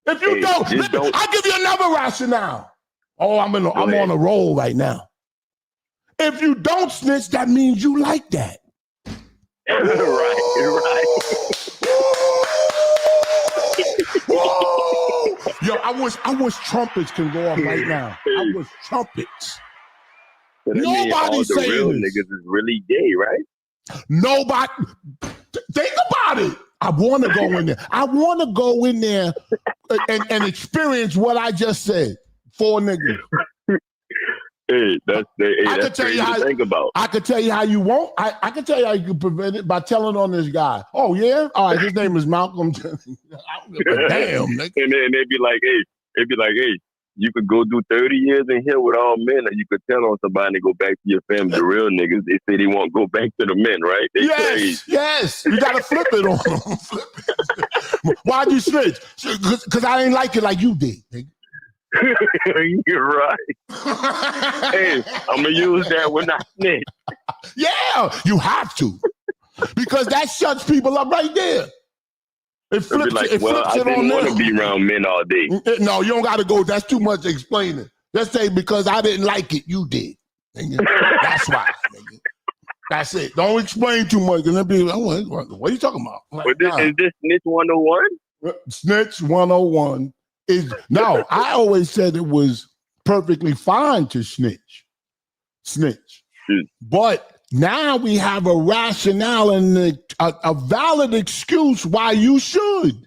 Speaker 1: If you don't, I'll give you another rationale. Oh, I'm on a roll right now. If you don't snitch, that means you like that.
Speaker 6: Right.
Speaker 1: Yo, I wish trumpets can go off right now. I wish trumpets.
Speaker 6: So
Speaker 1: Nobody's saying
Speaker 6: real
Speaker 1: this.
Speaker 6: niggas is really gay, right?
Speaker 1: Nobody. Think about it. I want to go in there. I want to go in there and experience what I just said. 4 niggas.
Speaker 6: That's crazy to think about.
Speaker 1: I could tell you how you won't. I can tell you how you can prevent it by telling on this guy. Oh yeah, all right. His name is Malcolm. I don't give a damn. Nigga.
Speaker 6: And then they'd be like, hey, you could go do 30 years in here with all men, or you could tell on somebody and go back to your family. The real niggas, they say they won't go back to the men, right?
Speaker 1: Yes. You gotta flip it on them. Why'd you switch? Because I ain't like it like you did. Nigga.
Speaker 6: You're right. Hey, I'm gonna use that when I snitch.
Speaker 1: Yeah, you have to, because that shuts people up right there. It flips,
Speaker 6: like,
Speaker 1: it flips
Speaker 6: I
Speaker 1: it
Speaker 6: didn't
Speaker 1: on
Speaker 6: want
Speaker 1: them.
Speaker 6: to be around men all day.
Speaker 1: No, you don't got to go. That's too much explaining. Just say because I didn't like it, you did. Nigga. That's why. Nigga. That's it. Don't explain too much, because they'll be like, what are you talking about? Like,
Speaker 6: Is this Snitch 101?
Speaker 1: Snitch 101 is no. I always said it was perfectly fine to snitch, but now we have a rationale and a valid excuse why you should.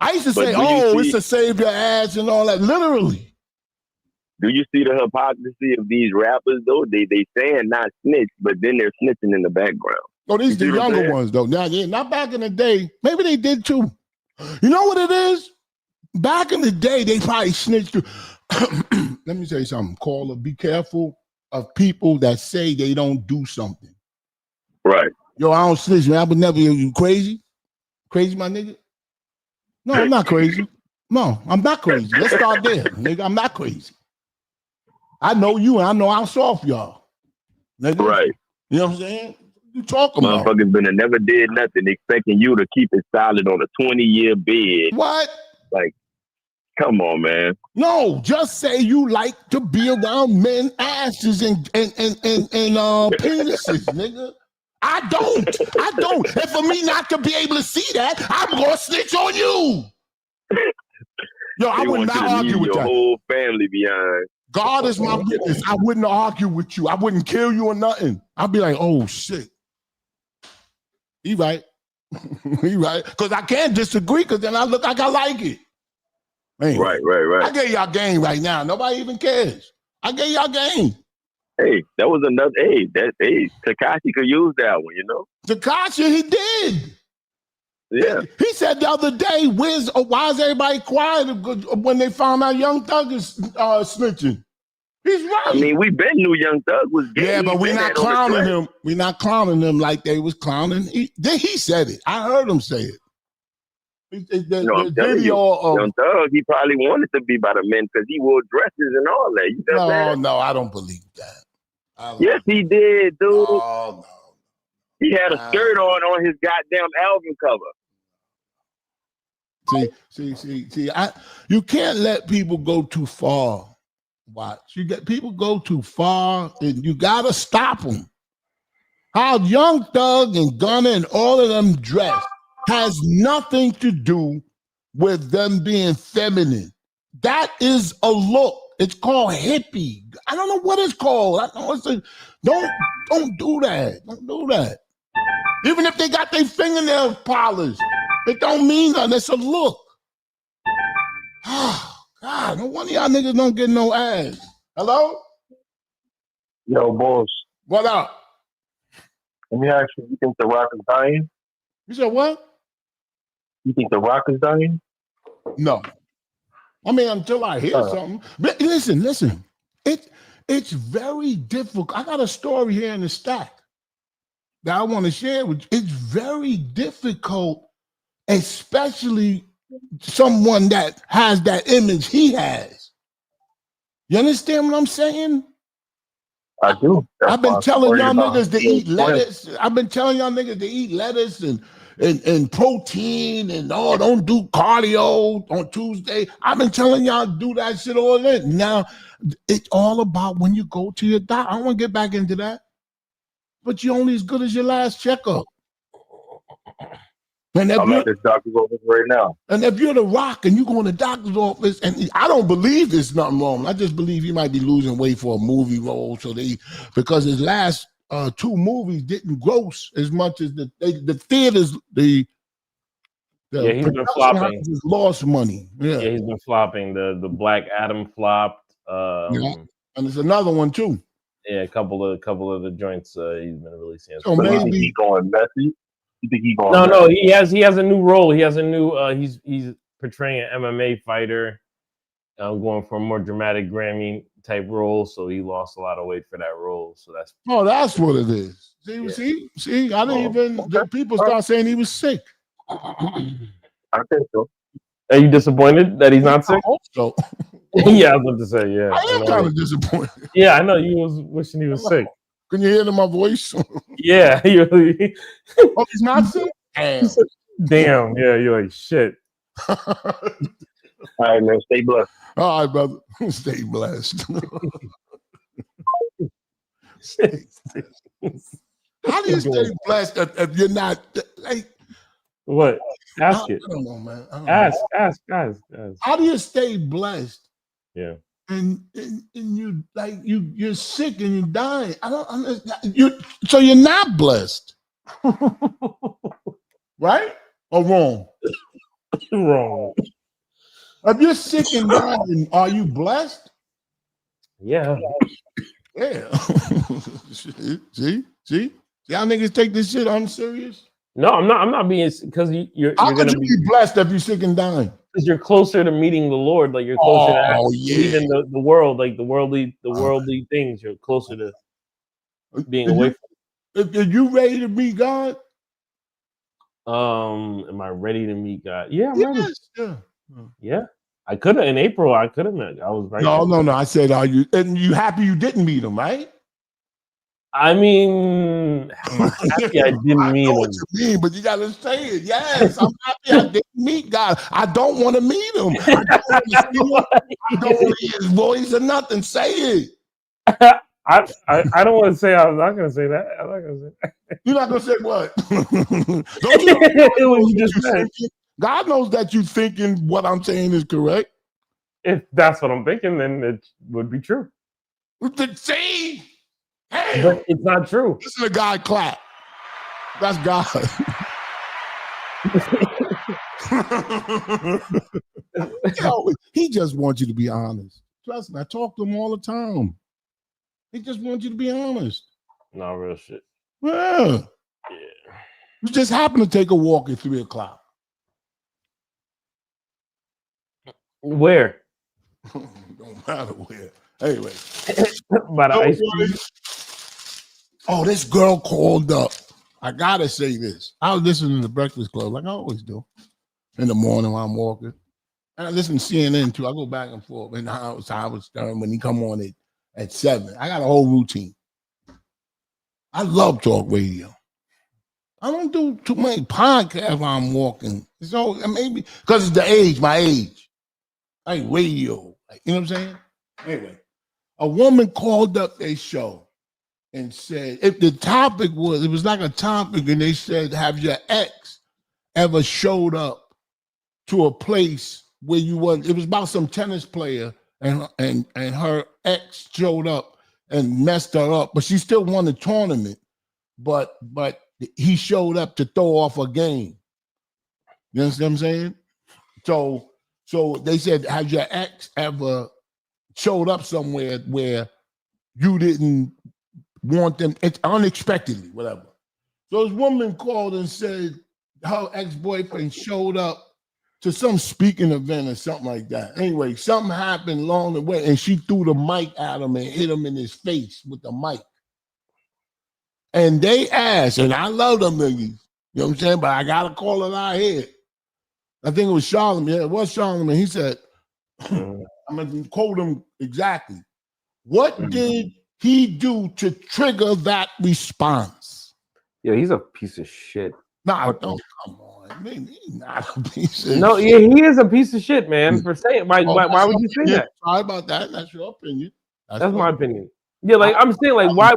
Speaker 1: I used to say, it's to save your ass and all that. Literally.
Speaker 6: Do you see the hypocrisy of these rappers though? They saying not snitch, but then they're snitching in the background.
Speaker 1: Oh, these are the younger ones though. Now, not back in the day. Maybe they did too. You know what it is? Back in the day, they probably snitched. Let me tell you something, caller. Be careful of people that say they don't do something.
Speaker 6: Right.
Speaker 1: Yo, I don't snitch, man. I would never. You crazy? Crazy, my nigga? No, I'm not crazy. No, I'm not crazy. Let's start there, nigga. I'm not crazy. I know you, and I know how soft y'all. Nigga.
Speaker 6: Right.
Speaker 1: You know what I'm saying? You talking about?
Speaker 6: Motherfuckers been and never did nothing, expecting you to keep it solid on a 20-year bed.
Speaker 1: What?
Speaker 6: Like, come on, man.
Speaker 1: No, just say you like to be around men asses and penises, nigga. I don't. And for me not to be able to see that, I'm gonna snitch on you. Yo, I would not argue with
Speaker 6: your
Speaker 1: that.
Speaker 6: Whole family behind.
Speaker 1: God is my witness. I wouldn't argue with you. I wouldn't kill you or nothing. I'd be like, oh shit. He right. He right. Because I can't disagree, because then I look like I like it. Man,
Speaker 6: Right.
Speaker 1: I gave y'all game right now. Nobody even cares. I gave y'all game.
Speaker 6: Hey, that was another. Tekashi could use that one, you know.
Speaker 1: Tekashi, he did.
Speaker 6: Yeah.
Speaker 1: He said the other day, why is everybody quiet when they found out Young Thug is snitching? He's right.
Speaker 6: I mean, we been knew Young Thug was gay.
Speaker 1: Yeah, but we're not clowning him. We're not clowning him like they was clowning. He said it. I heard him say it.
Speaker 6: I'm telling you, Young Thug, he probably wanted to be by the men because he wore dresses and all that. You know
Speaker 1: no, I don't believe that.
Speaker 6: Yes, he did, dude.
Speaker 1: Oh, no.
Speaker 6: He had a skirt on his goddamn album cover.
Speaker 1: See. You can't let people go too far. Watch. People go too far, and you gotta stop them. How Young Thug and Gunna and all of them dress has nothing to do with them being feminine. That is a look. It's called hippie. I don't know what it's called. Don't do that. Don't do that. Even if they got their fingernails polished, it don't mean nothing. It's a look. God, no wonder y'all niggas don't get no ass. Hello?
Speaker 7: Yo, boss.
Speaker 1: What up?
Speaker 7: Let me ask you, you think The Rock is dying?
Speaker 1: You said what?
Speaker 7: You think The Rock is dying?
Speaker 1: No. I mean, until I hear something. But listen. It's very difficult. I got a story here in the stack that I want to share with you. It's very difficult, especially someone that has that image he has. You understand what I'm saying?
Speaker 7: I do.
Speaker 1: I've been telling y'all niggas to eat lettuce. I've been telling y'all niggas to eat lettuce and protein and don't do cardio on Tuesday. I've been telling y'all to do that shit all in. Now, it's all about when you go to your doctor. I don't want to get back into that. But you're only as good as your last checkup. And
Speaker 7: I'm at this doctor's office right now.
Speaker 1: And if you're The Rock and you go in the doctor's office, and I don't believe there's nothing wrong. I just believe he might be losing weight for a movie role. Because his last 2 movies didn't gross as much as the theaters, the
Speaker 2: he's been flopping.
Speaker 1: Lost money. Yeah,
Speaker 2: he's been flopping. The Black Adam flopped.
Speaker 1: And there's another one too.
Speaker 2: Yeah, a couple of the joints he's been releasing.
Speaker 1: So maybe
Speaker 7: he's going messy. You think he's going?
Speaker 2: No. He has a new role. He has a new. He's portraying an MMA fighter. Going for a more dramatic Grammy type role. So he lost a lot of weight for that role. So that's
Speaker 1: what it is. See. I didn't even. The people start saying he was sick.
Speaker 7: I think so.
Speaker 2: Are you disappointed that he's not sick?
Speaker 1: I hope so.
Speaker 2: Yeah, I was about to say, yeah.
Speaker 1: I am kind of disappointed.
Speaker 2: Yeah, I know you was wishing he was sick.
Speaker 1: Can you hear my voice?
Speaker 2: Yeah.
Speaker 1: Oh, he's not sick?
Speaker 2: Damn. Yeah, you're like, shit.
Speaker 7: All right, man. Stay blessed.
Speaker 1: All right, brother. Stay blessed. How do you stay blessed if you're not like
Speaker 2: what? Ask it.
Speaker 1: I don't know, man.
Speaker 2: Ask, guys.
Speaker 1: How do you stay blessed?
Speaker 2: Yeah.
Speaker 1: And you like you're sick and you're dying. I don't understand. So you're not blessed. Right? Or wrong?
Speaker 2: Wrong.
Speaker 1: If you're sick and dying, are you blessed?
Speaker 2: Yeah.
Speaker 1: Yeah. See? Y'all niggas take this shit unserious?
Speaker 2: No, I'm not being, because you're
Speaker 1: gonna be blessed if you're sick and dying.
Speaker 2: Because you're closer to meeting the Lord, like you're closer to leaving the world, like the worldly things. You're closer to being away from.
Speaker 1: Are you ready to meet God?
Speaker 2: Am I ready to meet God? Yeah, I'm ready.
Speaker 1: Yeah.
Speaker 2: I could have in April. I could have met. I was right.
Speaker 1: No. I said, are you? And you happy you didn't meet him, right?
Speaker 2: I mean, happy I didn't meet him.
Speaker 1: What you mean, but you gotta say it. Yes, I'm happy I didn't meet God. I don't want to meet him. I don't want to hear his voice or nothing. Say it.
Speaker 2: I don't want to say. I'm not gonna say that. I'm not gonna say that.
Speaker 1: You're not gonna say what? Don't you know what you just said? God knows that you thinking what I'm saying is correct.
Speaker 2: If that's what I'm thinking, then it would be true.
Speaker 1: See?
Speaker 2: Hey, but it's not true.
Speaker 1: This is a guy clap. That's God. He just wants you to be honest. Trust me, I talk to him all the time. He just wants you to be honest.
Speaker 2: No real shit.
Speaker 1: Yeah. You just happen to take a walk at 3:00.
Speaker 2: Where?
Speaker 1: Don't matter where. Anyway. Oh, this girl called up. I gotta say this. I was listening to the Breakfast Club like I always do in the morning while I'm walking. And I listen to CNN too. I go back and forth. And Howard Stern when he come on at 7. I got a whole routine. I love talk radio. I don't do too many podcasts while I'm walking. So maybe because it's the age, my age. I ain't radio. You know what I'm saying? Anyway, a woman called up a show and said, if the topic was, it was like a topic, and they said, have your ex ever showed up to a place where you weren't? It was about some tennis player, and her ex showed up and messed her up, but she still won the tournament. But he showed up to throw off a game. You understand what I'm saying? So So they said, has your ex ever showed up somewhere where you didn't want them, it's unexpectedly, whatever. So this woman called and said her ex-boyfriend showed up to some speaking event or something like that. Anyway, something happened along the way, and she threw the mic at him and hit him in his face with the mic. And they asked, and I love them niggas, you know what I'm saying? But I gotta call it out here. I think it was Charlemagne. Yeah, it was Charlemagne. He said, I'm gonna quote him exactly. What did he do to trigger that response?
Speaker 2: Yeah, he's a piece of shit.
Speaker 1: Nah, don't come on. Man, he's not a piece of
Speaker 2: No,
Speaker 1: shit.
Speaker 2: yeah, he is a piece of shit, man. For saying why would you say that?
Speaker 1: Sorry about that. That's your opinion.
Speaker 2: That's my opinion. Yeah, like I'm saying, like why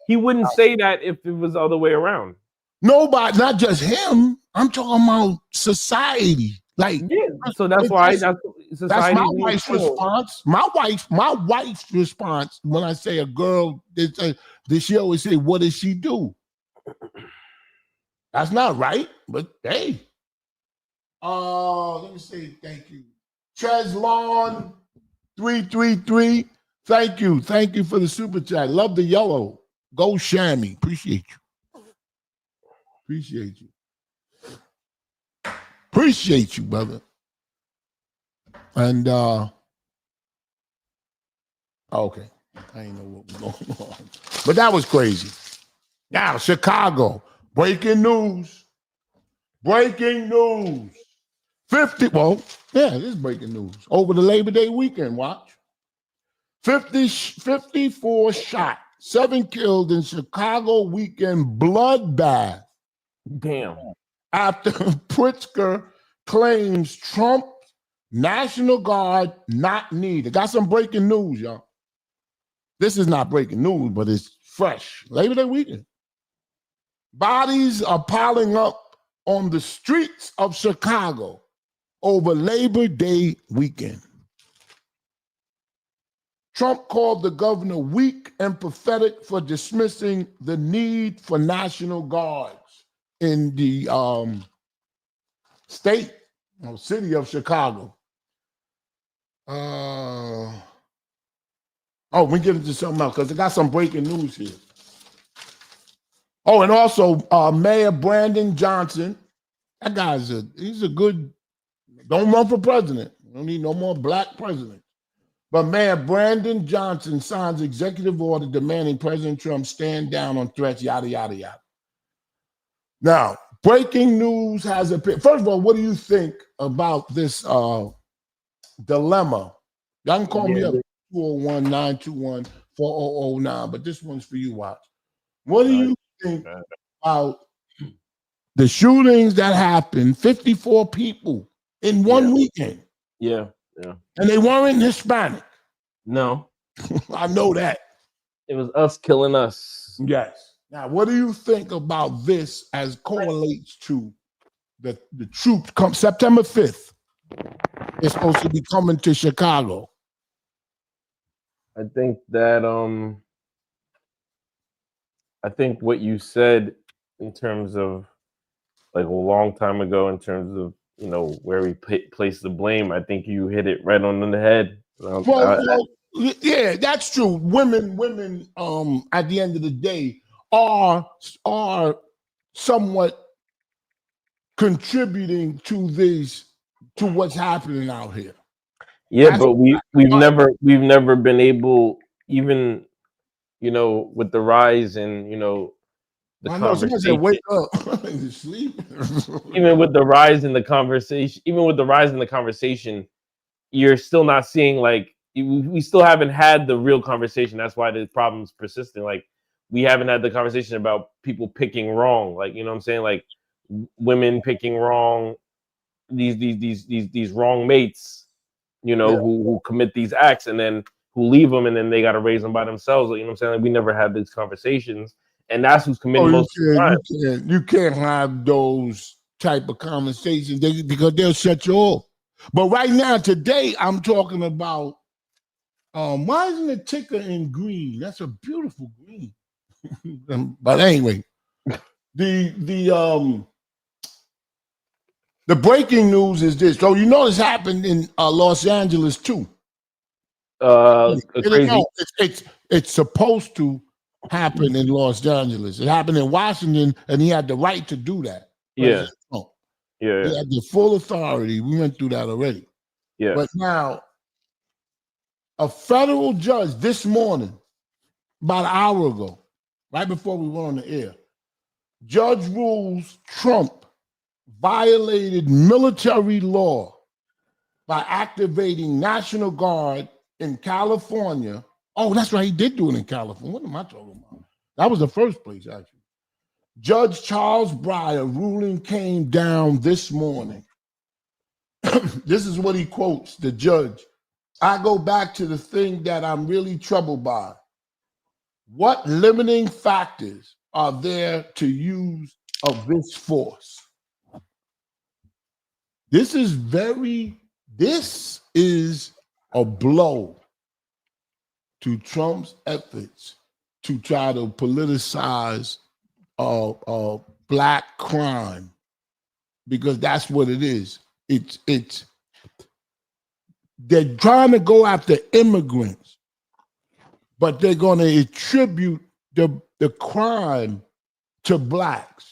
Speaker 2: he wouldn't say that if it was the other way around.
Speaker 1: Nobody, not just him. I'm talking about society. Like,
Speaker 2: yeah, so that's why that's
Speaker 1: my wife's response. My wife's response when I say a girl, she always say, "What does she do?" That's not right, but hey. Let me say thank you. Cheslawn 333. Thank you. Thank you for the super chat. Love the yellow. Go Shammy. Appreciate you. Appreciate you. Appreciate you, brother. And okay. I didn't know what was going on. But that was crazy. Now, Chicago. Breaking news. Breaking news. 54 news. Over the Labor Day weekend, watch. 54 shot, 7 killed in Chicago weekend bloodbath.
Speaker 2: Damn.
Speaker 1: After Pritzker claims Trump National Guard not needed. Got some breaking news, y'all. This is not breaking news, but it's fresh. Labor Day weekend. Bodies are piling up on the streets of Chicago over Labor Day weekend. Trump called the governor weak and pathetic for dismissing the need for National Guards in the state or city of Chicago. We get into something else because I got some breaking news here. Oh, and also Mayor Brandon Johnson. That guy's he's a good. Don't run for president. We don't need no more black presidents. But Mayor Brandon Johnson signs executive order demanding President Trump stand down on threats, yada, yada, yada. Now, breaking news has appeared. First of all, what do you think about this dilemma? Y'all can call me up, 201-921-4009, but this one's for you, Watch. What do you think about the shootings that happened, 54 people in one weekend?
Speaker 2: Yeah.
Speaker 1: And they weren't Hispanic.
Speaker 2: No.
Speaker 1: I know that.
Speaker 2: It was us killing us.
Speaker 1: Yes. Now, what do you think about this as correlates to the troops come September 5th? They're supposed to be coming to Chicago.
Speaker 2: I think that I think what you said in terms of like a long time ago in terms of where we place the blame, I think you hit it right on the head.
Speaker 1: Yeah, that's true. Women at the end of the day are somewhat contributing to what's happening out here.
Speaker 2: Yeah, but we've never been able, even with the rise in the conversation.
Speaker 1: Said, wake up. Sleep.
Speaker 2: Even with the rise in the conversation, you're still not seeing like we still haven't had the real conversation. That's why the problem's persistent. Like we haven't had the conversation about people picking wrong. Like what I'm saying, like women picking wrong, these wrong mates, who commit these acts and then who leave them and then they got to raise them by themselves. Like, what I'm saying, like we never had these conversations. And that's who's committing most of the crime.
Speaker 1: You can't have those type of conversations because they'll shut you off. But right now, today, I'm talking about why isn't the ticker in green? That's a beautiful green. But anyway, the The breaking news is this. So you know this happened in Los Angeles too.
Speaker 2: Crazy.
Speaker 1: It's supposed to happen in Los Angeles. It happened in Washington, and he had the right to do that.
Speaker 2: Yeah.
Speaker 1: Trump.
Speaker 2: Yeah.
Speaker 1: He had the full authority. We went through that already.
Speaker 2: Yeah.
Speaker 1: But now, a federal judge this morning, about an hour ago, right before we went on the air, judge rules Trump violated military law by activating National Guard in California. Oh, that's right. He did do it in California. What am I talking about? That was the first place, actually. Judge Charles Breyer ruling came down this morning. This is what he quotes, the judge. I go back to the thing that I'm really troubled by. What limiting factors are there to use of this force? This is a blow to Trump's efforts to try to politicize black crime, because that's what it is. They're trying to go after immigrants, but they're going to attribute the crime to blacks.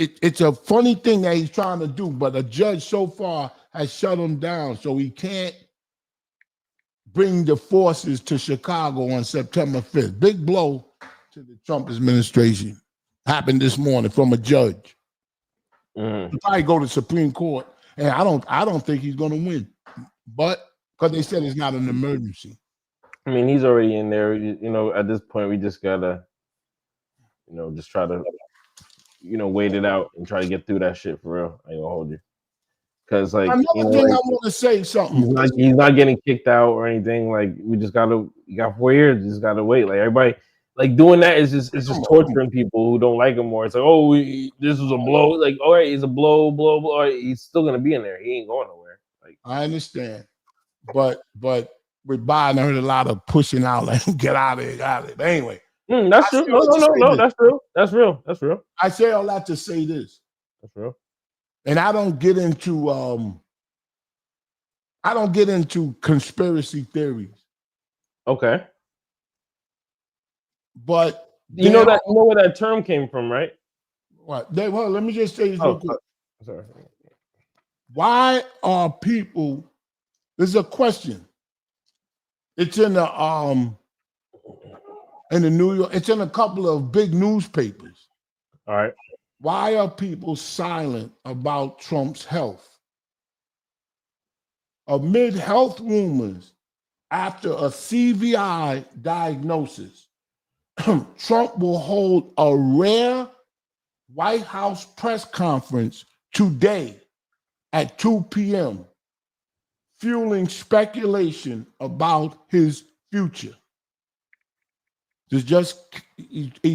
Speaker 1: It's a funny thing that he's trying to do, but a judge so far has shut him down, so he can't bring the forces to Chicago on September 5th. Big blow to the Trump administration. Happened this morning from a judge. He'll probably go to the Supreme Court, and I don't think he's going to win, but because they said it's not an emergency.
Speaker 2: I mean, he's already in there. You know, at this point, we just gotta, just try to, wait it out and try to get through that shit for real. I ain't gonna hold you, because like
Speaker 1: another thing, I want to say something.
Speaker 2: He's not getting kicked out or anything. Like we just you got 4 years. Just gotta wait. Like everybody, like doing that is just torturing people who don't like him more. It's like, oh, this was a blow. Like, all right, it's a blow. All right, he's still gonna be in there. He ain't going nowhere. Like
Speaker 1: I understand, but with Biden, I heard a lot of pushing out, like get out of it, But anyway,
Speaker 2: that's true. No, that's real. That's real.
Speaker 1: I say all that to say this.
Speaker 2: That's real.
Speaker 1: And I don't get into conspiracy theories.
Speaker 2: Okay.
Speaker 1: But
Speaker 2: you know where that term came from, right?
Speaker 1: What? Well, let me just say this real quick.
Speaker 2: Sorry.
Speaker 1: Why are people? This is a question. It's in the New York. It's in a couple of big newspapers.
Speaker 2: All right.
Speaker 1: Why are people silent about Trump's health? Amid health rumors after a CVI diagnosis, Trump will hold a rare White House press conference today at 2 p.m., fueling speculation about his future. He's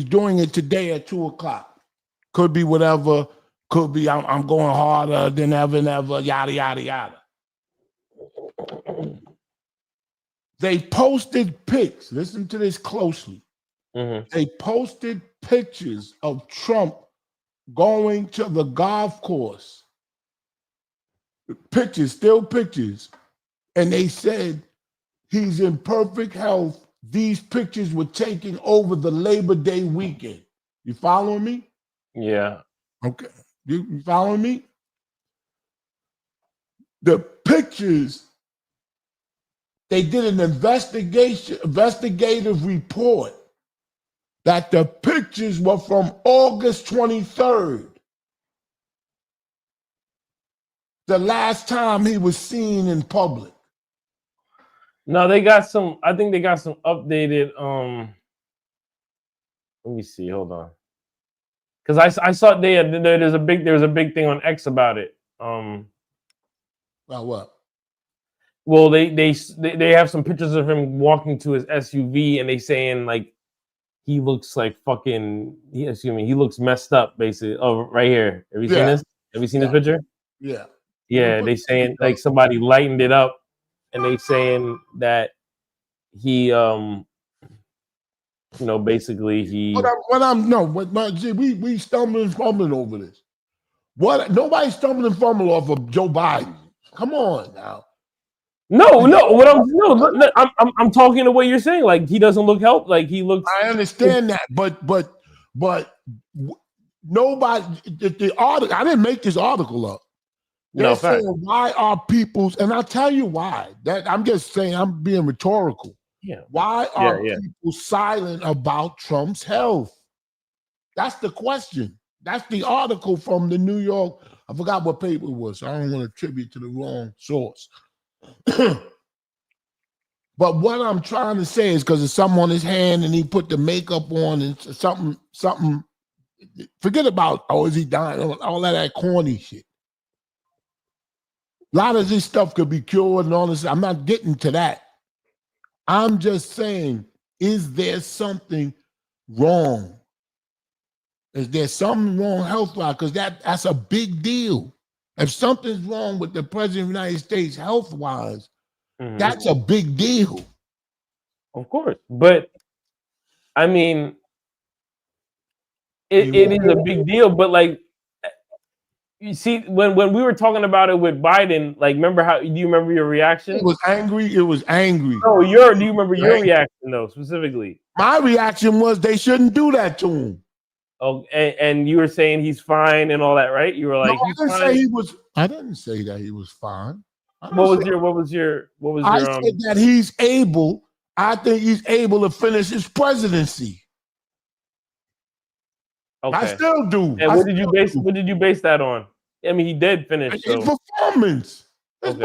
Speaker 1: doing it today at 2 o'clock. Could be whatever. Could be I'm going harder than ever and ever, yada, yada, yada. They posted pics. Listen to this closely.
Speaker 2: Mm-hmm.
Speaker 1: They posted pictures of Trump going to the golf course. Pictures, still pictures. And they said he's in perfect health. These pictures were taken over the Labor Day weekend. You following me?
Speaker 2: Yeah.
Speaker 1: Okay. You following me? The pictures, they did an investigative report that the pictures were from August 23rd. The last time he was seen in public.
Speaker 2: No, I think they got some updated, let me see, hold on. Because I saw there was a big thing on X about it.
Speaker 1: About what?
Speaker 2: Well, they have some pictures of him walking to his SUV, and they saying like he looks like fucking. He looks messed up, basically. Oh, right here. Have you seen this? Have you seen this picture?
Speaker 1: Yeah.
Speaker 2: Yeah, they saying like somebody lightened it up, and they saying that he, basically he.
Speaker 1: We fumbling over this. What? Nobody's stumbling and fumble off of Joe Biden. Come on now.
Speaker 2: No. I'm talking the way you're saying. Like he doesn't look healthy. Like he looks.
Speaker 1: I understand that, but nobody. The article. I didn't make this article up. They're saying why are people's, and I'll tell you why. That I'm just saying. I'm being rhetorical.
Speaker 2: Yeah.
Speaker 1: Why are people silent about Trump's health? That's the question. That's the article from the New York. I forgot what paper it was. So I don't want to attribute to the wrong source. But what I'm trying to say is because it's something on his hand and he put the makeup on and something. Forget about, is he dying? All of that corny shit. A lot of this stuff could be cured and all this. I'm not getting to that. I'm just saying, is there something wrong? Is there something wrong health-wise? Because that's a big deal. If something's wrong with the president of the United States health-wise, that's a big deal.
Speaker 2: Of course. But, I mean, it is a big deal. But, like, you see, when we were talking about it with Biden, like, do you remember your reaction?
Speaker 1: It was angry.
Speaker 2: No, do you remember your reaction, though, specifically?
Speaker 1: My reaction was they shouldn't do that to him.
Speaker 2: Oh, and you were saying he's fine and all that, right? You were like,
Speaker 1: no, I didn't say that he was fine.
Speaker 2: What was your?
Speaker 1: I said that he's able. I think he's able to finish his presidency.
Speaker 2: Okay.
Speaker 1: I still do.
Speaker 2: And what did you base that on? I mean, he did finish.
Speaker 1: His performance. His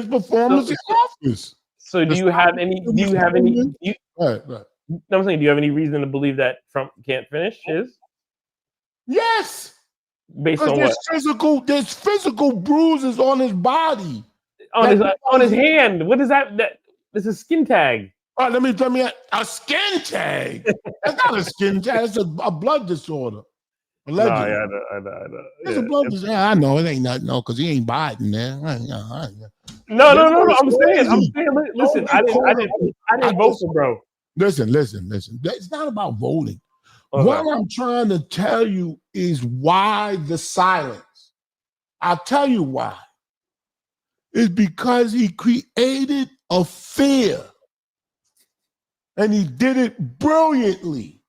Speaker 1: performance in office.
Speaker 2: So do you have any? Right. I'm saying, do you have any reason to believe that Trump can't finish his?
Speaker 1: Yes.
Speaker 2: Based on what?
Speaker 1: There's physical bruises on his body.
Speaker 2: On his hand. What is that? It's a skin tag.
Speaker 1: All right, let me a skin tag. That's not a skin tag. It's a blood disorder. Allegedly.
Speaker 2: No, I know.
Speaker 1: It's a blood disorder. I know it ain't nothing. No, because he ain't Biden, man.
Speaker 2: No. I'm saying. Listen, I didn't vote for bro.
Speaker 1: Listen. It's not about voting. Okay. What I'm trying to tell you is why the silence. I'll tell you why. It's because he created a fear. And he did it brilliantly.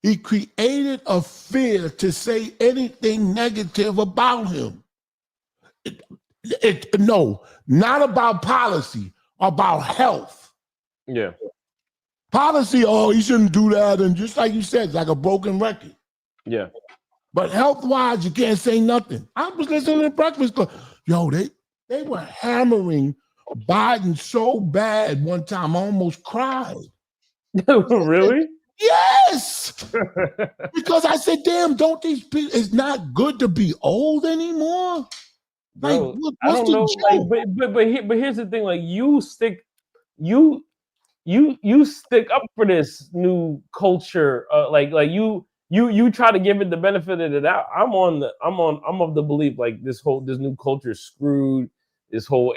Speaker 1: He created a fear to say anything negative about him. No, not about policy, about health.
Speaker 2: Yeah.
Speaker 1: Policy, you shouldn't do that. And just like you said, it's like a broken record.
Speaker 2: Yeah.
Speaker 1: But health-wise, you can't say nothing. I was listening to Breakfast Club. Yo, they were hammering Biden so bad one time, I almost cried.
Speaker 2: Really?
Speaker 1: Yes. Because I said, damn, don't these people, it's not good to be old anymore. Like,
Speaker 2: bro, I don't know. Like, but here's the thing, like you stick up for this new culture. Like you try to give it the benefit of the doubt. I'm of the belief like this new culture is screwed. This whole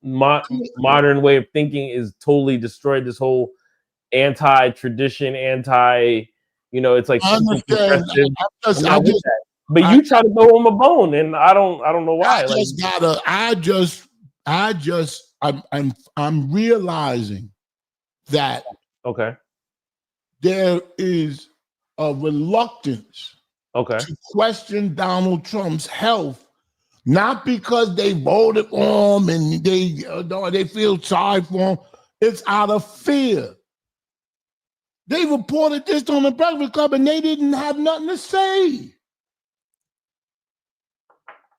Speaker 2: modern way of thinking is totally destroyed. This whole anti-tradition, it's like super progressive. But you try to throw him a bone, and I don't know why.
Speaker 1: I'm realizing that there is a reluctance to question Donald Trump's health, not because they voted for him and they feel sorry for him. It's out of fear. They reported this on the Breakfast Club and they didn't have nothing to say.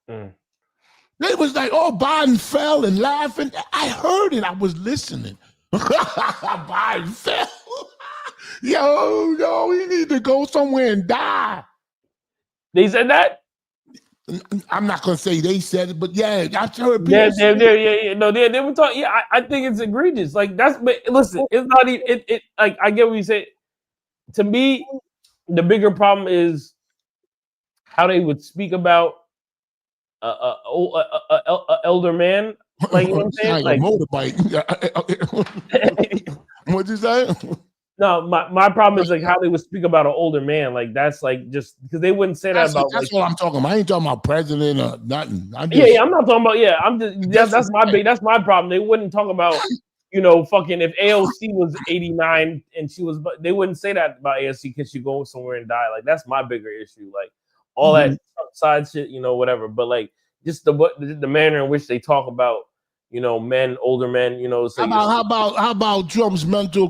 Speaker 1: They was like, Biden fell and laughing. I heard it. I was listening. Biden fell. Yo, we need to go somewhere and die.
Speaker 2: They said that?
Speaker 1: I'm not going to say they said it, but yeah, I heard people
Speaker 2: yeah. No, they were talking. Yeah, I think it's egregious. Like, but listen, it's not even, like, I get what you say. To me, the bigger problem is how they would speak about a elder man. Like, you know what I'm saying? Like
Speaker 1: a motorbike. What'd you say?
Speaker 2: No, my problem is like how they would speak about an older man. Like that's like just because they wouldn't say that about
Speaker 1: that's
Speaker 2: like.
Speaker 1: what I'm talking about. I ain't talking about president or nothing. I'm
Speaker 2: Yeah,
Speaker 1: just
Speaker 2: yeah, I'm not talking about. Yeah, I'm just that's my problem. They wouldn't talk about fucking if AOC was 89 and she was, but they wouldn't say that about AOC because she go somewhere and die. Like that's my bigger issue. Like all that side shit, whatever. But like just the manner in which they talk about men, older men. It's like
Speaker 1: how about Trump's mental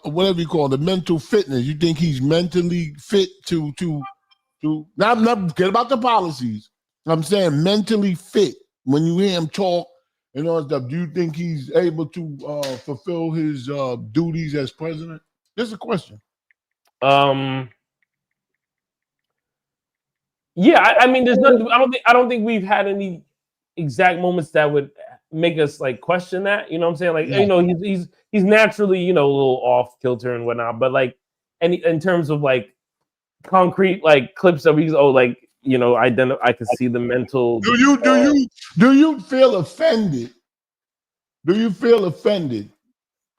Speaker 1: whatever you call it, mental fitness? You think he's mentally fit to not forget about the policies. I'm saying mentally fit. When you hear him talk and all that stuff, do you think he's able to fulfill his duties as president? This is a question.
Speaker 2: Yeah, I mean, there's nothing. I don't think we've had any exact moments that would make us like question that. You know what I'm saying? Like,
Speaker 1: Yeah.
Speaker 2: he's naturally a little off kilter and whatnot. But like, in terms of like concrete like clips of he's I can see the mental.
Speaker 1: Do you feel offended? Do you feel offended?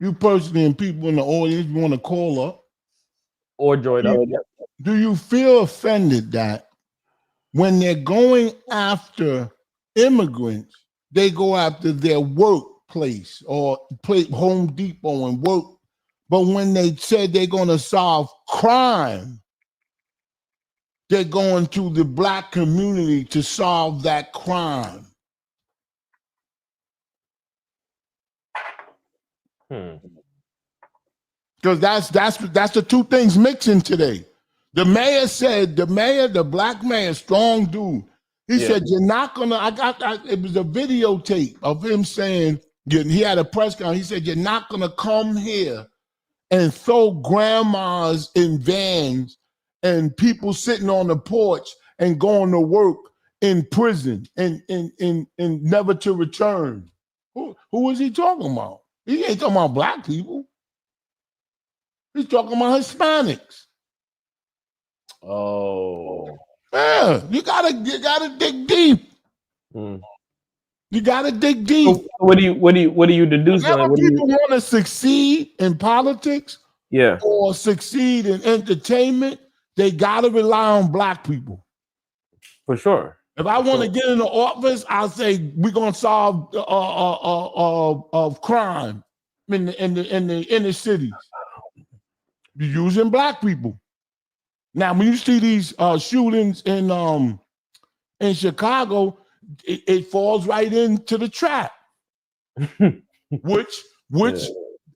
Speaker 1: You personally and people in the audience want to call up
Speaker 2: or join up.
Speaker 1: Do you feel offended that when they're going after immigrants, they go after their workplace or play Home Depot and work, but when they said they're going to solve crime, they're going to the black community to solve that crime? Because that's the two things mixing today. The mayor said, the black mayor, strong dude, he said, you're not gonna, it was a videotape of him saying, he had a press conference, he said, you're not gonna come here and throw grandmas in vans and people sitting on the porch and going to work in prison and never to return. Who was he talking about? He ain't talking about black people. He's talking about Hispanics.
Speaker 2: Oh,
Speaker 1: yeah, you gotta dig deep. You gotta dig deep.
Speaker 2: So what do you deduce?
Speaker 1: Whenever people want to succeed in politics,
Speaker 2: yeah,
Speaker 1: or succeed in entertainment, they gotta rely on black people.
Speaker 2: For sure.
Speaker 1: If I want to get in the office, I'll say we're gonna solve of crime in the inner cities. You're using black people. Now, when you see these shootings in Chicago, it falls right into the trap. which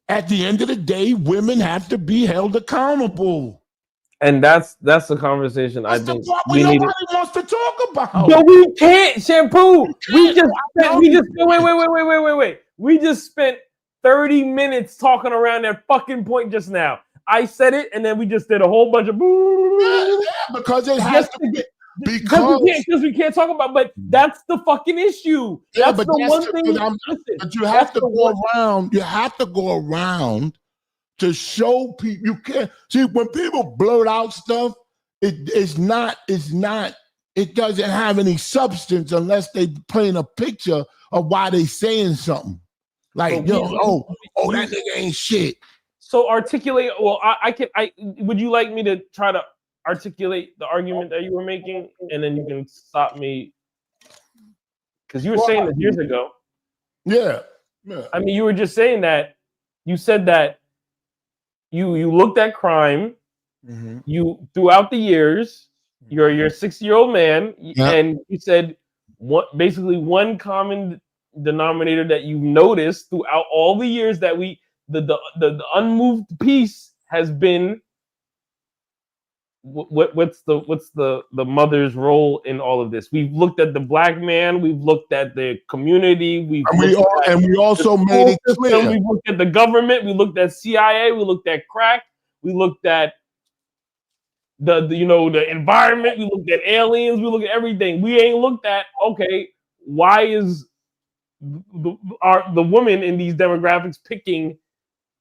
Speaker 1: at the end of the day, women have to be held accountable.
Speaker 2: And that's the conversation I think
Speaker 1: nobody wants to talk about.
Speaker 2: But we can't, Shampoo. We just wait. We just spent 30 minutes talking around that fucking point just now. I said it, and then we just did a whole bunch of
Speaker 1: because it has to be
Speaker 2: because we can't talk about. But that's the fucking issue. That's the one thing.
Speaker 1: But you have to go around. You have to go around to show people. You can't see when people blurt out stuff. It doesn't have any substance unless they paint a picture of why they saying something. Like that nigga ain't shit.
Speaker 2: So articulate. Well, would you like me to try to articulate the argument that you were making, and then you can stop me because you were saying this years ago.
Speaker 1: Yeah.
Speaker 2: I mean, you were just saying that. You said that you looked at crime.
Speaker 1: Mm-hmm.
Speaker 2: You throughout the years, you're a 60-year-old man, and you said one common denominator that you've noticed throughout all the years that the unmoved piece has been what's the mother's role in all of this? We've looked at the black man, we've looked at the community, we also made it clear. We looked at the government, we looked at CIA, we looked at crack, we looked at the environment, we looked at aliens, we looked at everything. We ain't looked at why is the woman in these demographics picking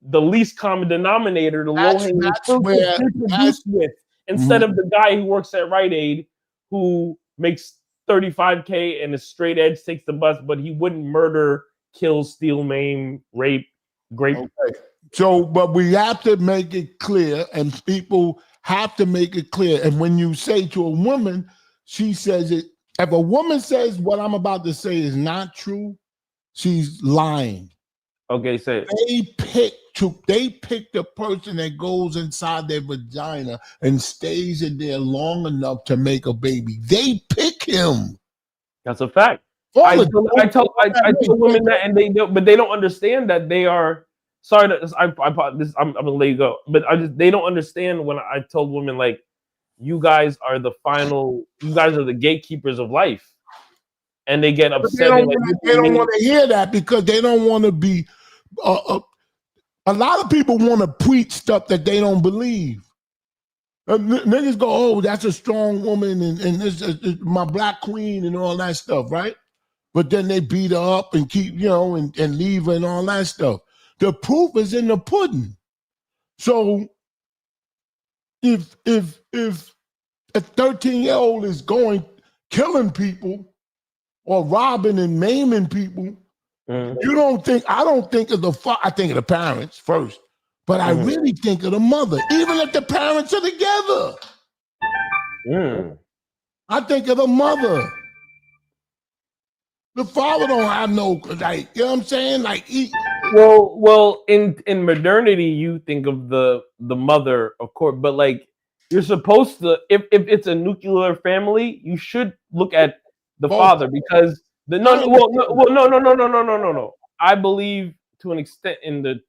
Speaker 2: the least common denominator, the low-hanging fruit instead of the guy who works at Rite Aid who makes $35K and is straight edge, takes the bus, but he wouldn't murder, kill, steal, maim, rape, grape.
Speaker 1: So, but we have to make it clear, and people have to make it clear. And when you say to a woman, she says it. If a woman says what I'm about to say is not true, she's lying.
Speaker 2: Okay, say it.
Speaker 1: They pick the person that goes inside their vagina and stays in there long enough to make a baby. They pick him.
Speaker 2: That's a fact.
Speaker 1: All
Speaker 2: I
Speaker 1: the-
Speaker 2: tell women that, and they don't, but they don't understand that they are. Sorry, I'm gonna let you go, but they don't understand when I told women like, you guys are the final, you guys are the gatekeepers of life, and they get
Speaker 1: But
Speaker 2: upset.
Speaker 1: they don't want to hear that because they don't want to be. A lot of people want to preach stuff that they don't believe. Niggas go, oh, that's a strong woman, and this is my black queen and all that stuff, right? But then they beat her up and keep, and leave her and all that stuff. The proof is in the pudding. So if a 13-year-old is killing people or robbing and maiming people, I don't think of I think of the parents first, but I really think of the mother, even if the parents are together. I think of the mother. The father don't have no, like, you know what I'm saying? Like,
Speaker 2: well, in modernity, you think of the mother, of course, but like you're supposed to, if it's a nuclear family, you should look at the father because no. I believe to an extent in the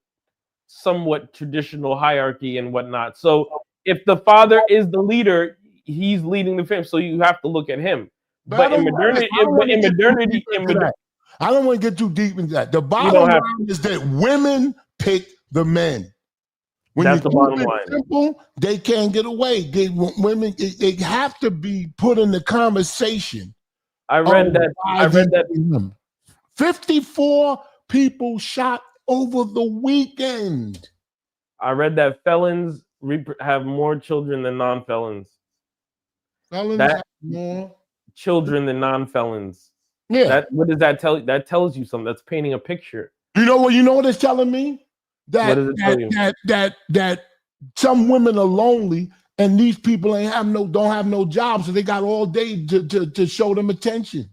Speaker 2: somewhat traditional hierarchy and whatnot. So if the father is the leader, he's leading the family, so you have to look at him. But in modernity,
Speaker 1: I don't want to get too deep into that. The bottom line is that women pick the men. When
Speaker 2: that's the bottom line.
Speaker 1: Simple, they can't get away. Women they have to be put in the conversation.
Speaker 2: I read that
Speaker 1: 54 people shot over the weekend.
Speaker 2: I read that felons have more children than non-felons.
Speaker 1: Felons have more
Speaker 2: children than non-felons.
Speaker 1: Yeah.
Speaker 2: What does that tell you? That tells you something. That's painting a picture.
Speaker 1: You know what it's telling me? That some women are lonely and these people don't have no jobs, so they got all day to show them attention.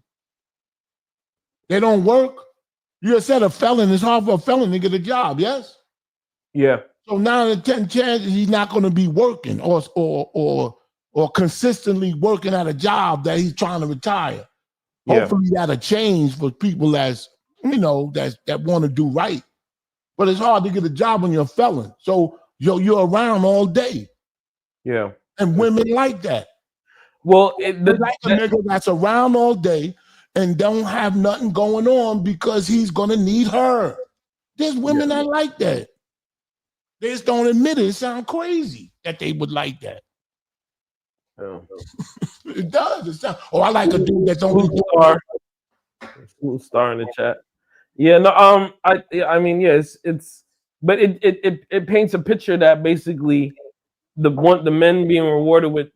Speaker 1: They don't work. You just said a felon, it's hard for a felon to get a job, yes?
Speaker 2: Yeah.
Speaker 1: So now the 10 chances he's not going to be working or consistently working at a job that he's trying to retire. Yeah. Hopefully that'll change for people that want to do right. But it's hard to get a job when you're a felon. So you're around all day.
Speaker 2: Yeah.
Speaker 1: And women like that.
Speaker 2: Well,
Speaker 1: like a nigga that's around all day and don't have nothing going on because he's gonna need her. There's women that like that. They just don't admit it. It sounds crazy that they would like that.
Speaker 2: Oh.
Speaker 1: It does. I like a dude that's only
Speaker 2: star in the chat. Yeah, no, I mean, yes, but it paints a picture that basically the men being rewarded with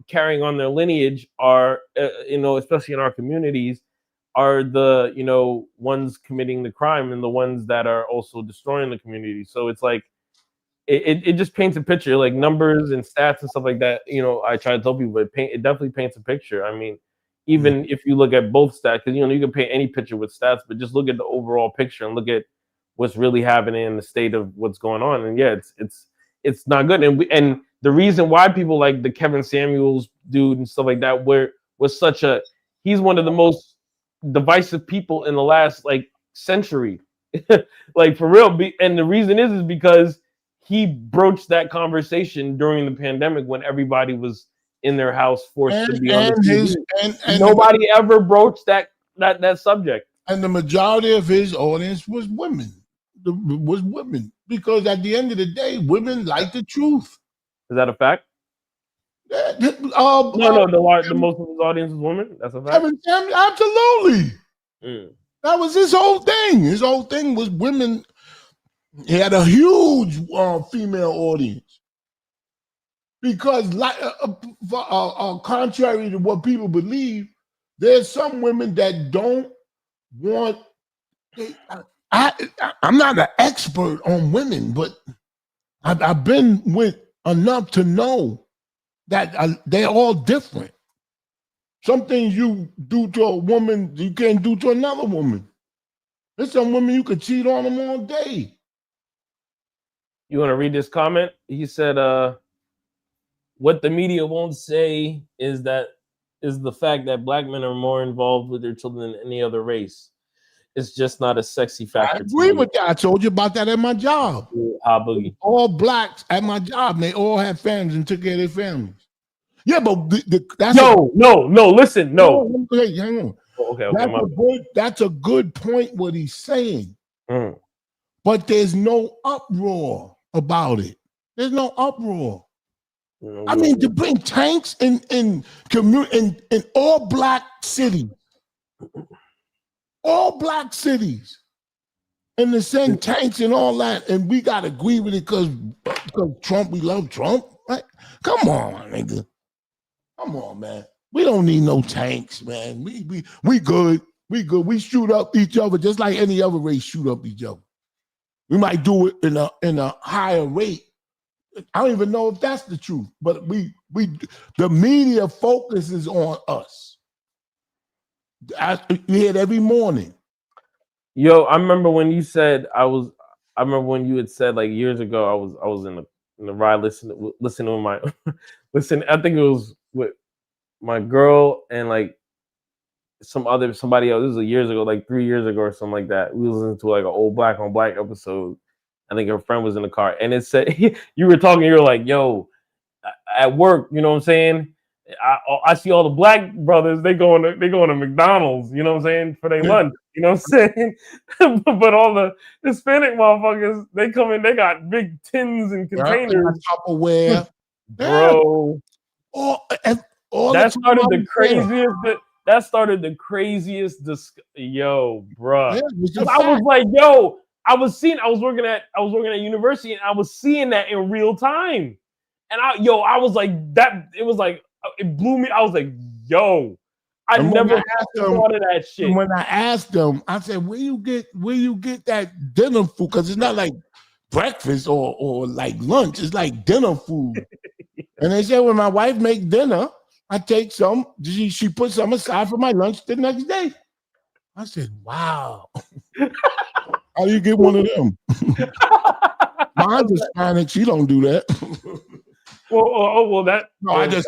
Speaker 2: carrying on their lineage are especially in our communities are the ones committing the crime and the ones that are also destroying the community. So it's like it just paints a picture, like numbers and stats and stuff like that. I try to tell people, it definitely paints a picture. I mean, even if you look at both stats, because you can paint any picture with stats, but just look at the overall picture and look at what's really happening in the state of what's going on. And yeah, it's not good. And the reason why people like the Kevin Samuels dude and stuff like that, he's one of the most divisive people in the last century, like for real. And the reason is because he broached that conversation during the pandemic when everybody was in their house forced to be on the TV. And nobody ever broached that subject.
Speaker 1: And the majority of his audience was women. Because at the end of the day, women like the truth.
Speaker 2: Is that a fact? No, the most of his audience is women. That's a fact.
Speaker 1: Absolutely. That was his whole thing. His whole thing was women. He had a huge female audience because, contrary to what people believe, there's some women that don't want. I'm not an expert on women, but I've been with enough to know that they're all different. Some things you do to a woman, you can't do to another woman. There's some women you could cheat on them all day.
Speaker 2: You want to read this comment? He said, what the media won't say is the fact that black men are more involved with their children than any other race. It's just not a sexy factor.
Speaker 1: I agree with that. I told you about that at my job.
Speaker 2: Boogie.
Speaker 1: All blacks at my job, they all have families and took care of their families. Yeah, but that's
Speaker 2: no. Listen, no.
Speaker 1: Hey, hang on.
Speaker 2: Okay.
Speaker 1: That's a good point. What he's saying, but there's no uproar about it. There's no uproar. I mean, to bring tanks in all black cities, and to send tanks and all that, and we got to agree with it because Trump, we love Trump. Right? Come on, nigga. Come on, man. We don't need no tanks, man. We good. We good. We shoot up each other just like any other race shoot up each other. We might do it in a higher rate. I don't even know if that's the truth, but the media focuses on us. I hear it every morning.
Speaker 2: Yo, I remember when you said I remember when you had said like years ago I was in the ride listening to my I think it was with my girl and like somebody else. This was years ago, like 3 years ago or something like that. We was listening to like an old Black on Black episode. I think her friend was in the car, and it said you were talking. You were like, "Yo, at work, you know what I'm saying? I see all the black brothers. They going to McDonald's. You know what I'm saying, for their lunch. You know what I'm saying? But all the Hispanic motherfuckers, they come in. They got big tins and containers,
Speaker 1: Tupperware,
Speaker 2: bro.
Speaker 1: That
Speaker 2: started the craziest. That started the craziest. Yo, bro. Yeah, I was like, yo. I was working at university, and I was seeing that in real time. And I was like, that. It was like, it blew me. I was like, yo, I never thought of that shit.
Speaker 1: And when I asked them, I said, where you get that dinner food? Because it's not like breakfast or like lunch. It's like dinner food. And they said, when my wife make dinner, I take some. She put some aside for my lunch the next day. I said, wow. How do you get one of them? Mine's Hispanic. She don't do that.
Speaker 2: Well, that.
Speaker 1: No, I just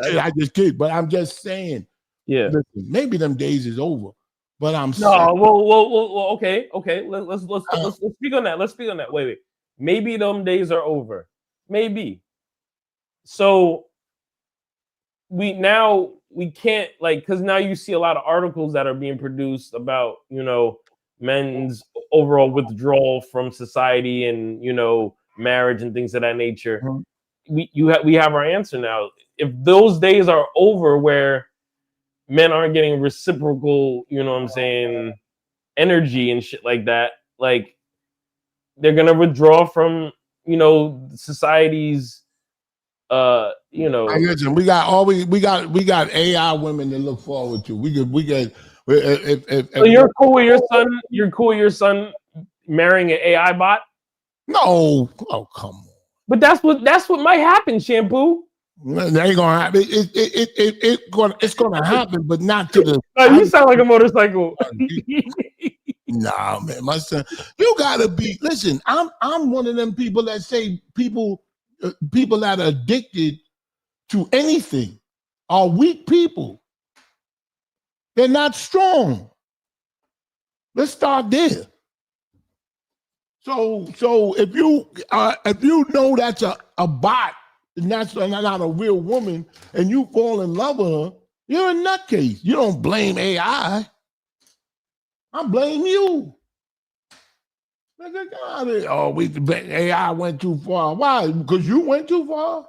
Speaker 1: kid. But I'm just saying.
Speaker 2: Yeah.
Speaker 1: Listen, maybe them days is over. But I'm
Speaker 2: no.
Speaker 1: saying.
Speaker 2: Well. Okay. Let's speak on that. Let's speak on that. Wait. Maybe them days are over. Maybe. So we can't because now you see a lot of articles that are being produced about men's overall withdrawal from society and marriage and things of that nature. We have our answer now. If those days are over where men aren't getting reciprocal, energy and shit like that, like they're gonna withdraw from society's
Speaker 1: Listen, we got AI women to look forward to.
Speaker 2: So you're cool with your son. You're cool with your son marrying an AI bot?
Speaker 1: No. Oh, come on.
Speaker 2: But that's what might happen, Shampoo.
Speaker 1: That ain't gonna happen. It's gonna happen, but not to the.
Speaker 2: You sound like a motorcycle.
Speaker 1: Nah, man, my son. You gotta be. Listen, I'm one of them people that say people that are addicted to anything are weak people. They're not strong. Let's start there. So if you know that's a bot and that's not a real woman, and you fall in love with her, you're a nutcase. You don't blame AI. I blame you. AI went too far. Why? Because you went too far?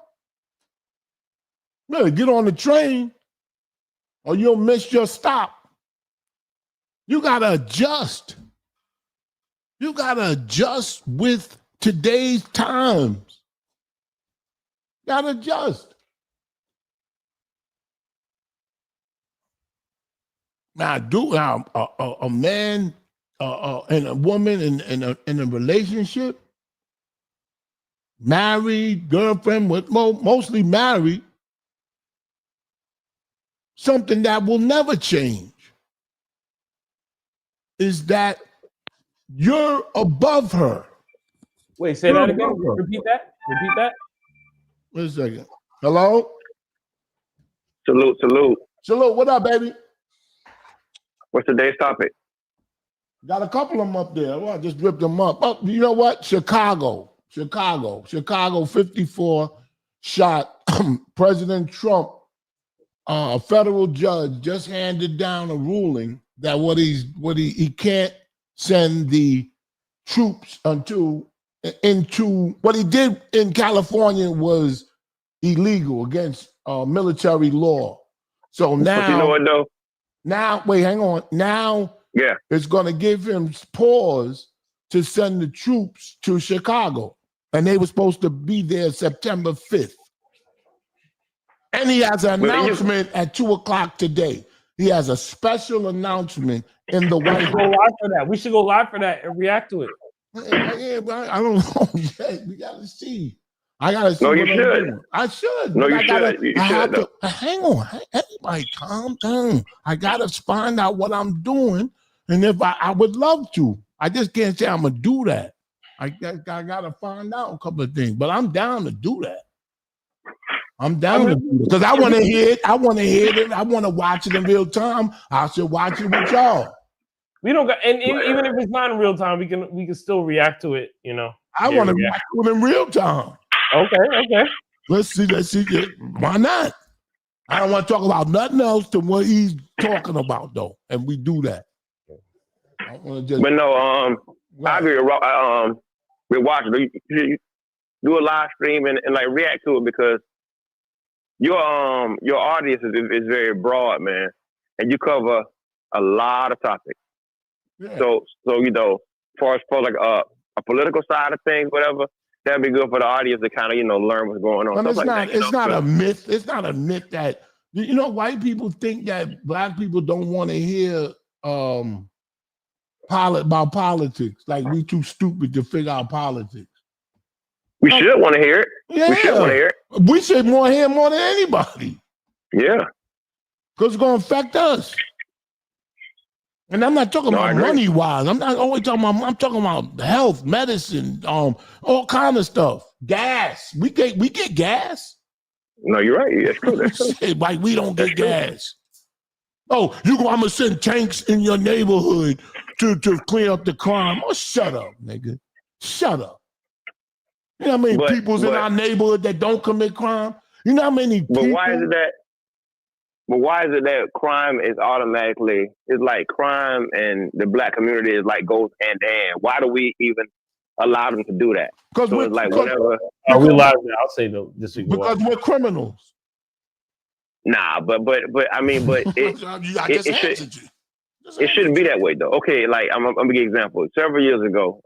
Speaker 1: You better get on the train or you'll miss your stop. You gotta adjust. You gotta adjust with today's times. You gotta adjust. Now, a man and a woman in a relationship, married, girlfriend, with mostly married, something that will never change is that you're above her.
Speaker 2: Wait, say that again. Repeat that. Repeat that.
Speaker 1: Wait a second. Hello?
Speaker 8: Salute.
Speaker 1: Salute, what up, baby?
Speaker 8: What's today's topic?
Speaker 1: Got a couple of them up there. Well, I just ripped them up. Oh, you know what? Chicago 54 shot. President Trump, a federal judge, just handed down a ruling that he can't send the troops into what he did in California was illegal against military law. So now,
Speaker 8: but you know what though?
Speaker 1: Now, wait, hang on. Now,
Speaker 8: yeah,
Speaker 1: it's going to give him pause to send the troops to Chicago, and they were supposed to be there September 5th. And he has an announcement at 2:00 today. He has a special announcement in the White House.
Speaker 2: Go live for that. We should go live for that and react to it.
Speaker 1: Yeah, but I don't know yet. We gotta see. I gotta see.
Speaker 8: No, you should.
Speaker 1: I should.
Speaker 8: No, you should.
Speaker 1: I have to. Hang on. Everybody, calm down. I gotta find out what I'm doing, and if I would love to. I just can't say I'm gonna do that. I gotta find out a couple of things, but I'm down to do that. I'm down to do it because I want to hear it. I want to hear it. I want to watch it in real time. I should watch it with y'all.
Speaker 2: We don't got, and even if it's not in real time, we can still react to it. You know.
Speaker 1: I want to react to it in real time.
Speaker 2: Okay.
Speaker 1: Let's see. Why not? I don't want to talk about nothing else than what he's talking about, though, and we do that. I want to just.
Speaker 8: But no, I agree. We watch it. You do a live stream and like react to it because your audience is very broad, man, and you cover a lot of topics. Yeah. So you know, as far as like a political side of things, whatever, that'd be good for the audience to kind of learn what's going on.
Speaker 1: But it's not a myth. It's not a myth that white people think that black people don't want to hear about politics. Like we too stupid to figure out politics.
Speaker 8: We should want to hear it.
Speaker 1: Yeah.
Speaker 8: We should want to hear it.
Speaker 1: We should hear more than anybody.
Speaker 8: Yeah.
Speaker 1: Because it's going to affect us. And I'm not talking about money-wise. I'm not always talking about, I'm talking about health, medicine, all kind of stuff. Gas. We get gas.
Speaker 8: No, you're right. That's true. That's true.
Speaker 1: Like we don't get gas. Oh, I'm going to send tanks in your neighborhood to clean up the crime. Oh, shut up, nigga. Shut up. You know how many people's in our neighborhood that don't commit crime? You know how many people?
Speaker 8: But why is it that crime is automatically, it's like crime and the black community is like goes hand in hand? Why do we even allow them to do that?
Speaker 1: Because
Speaker 8: it's like whatever.
Speaker 2: Are we allowed now? I'll say no.
Speaker 1: Because we're criminals.
Speaker 8: Nah, but I mean, but it shouldn't be that way though. Okay, like I'm gonna give you an example. Several years ago,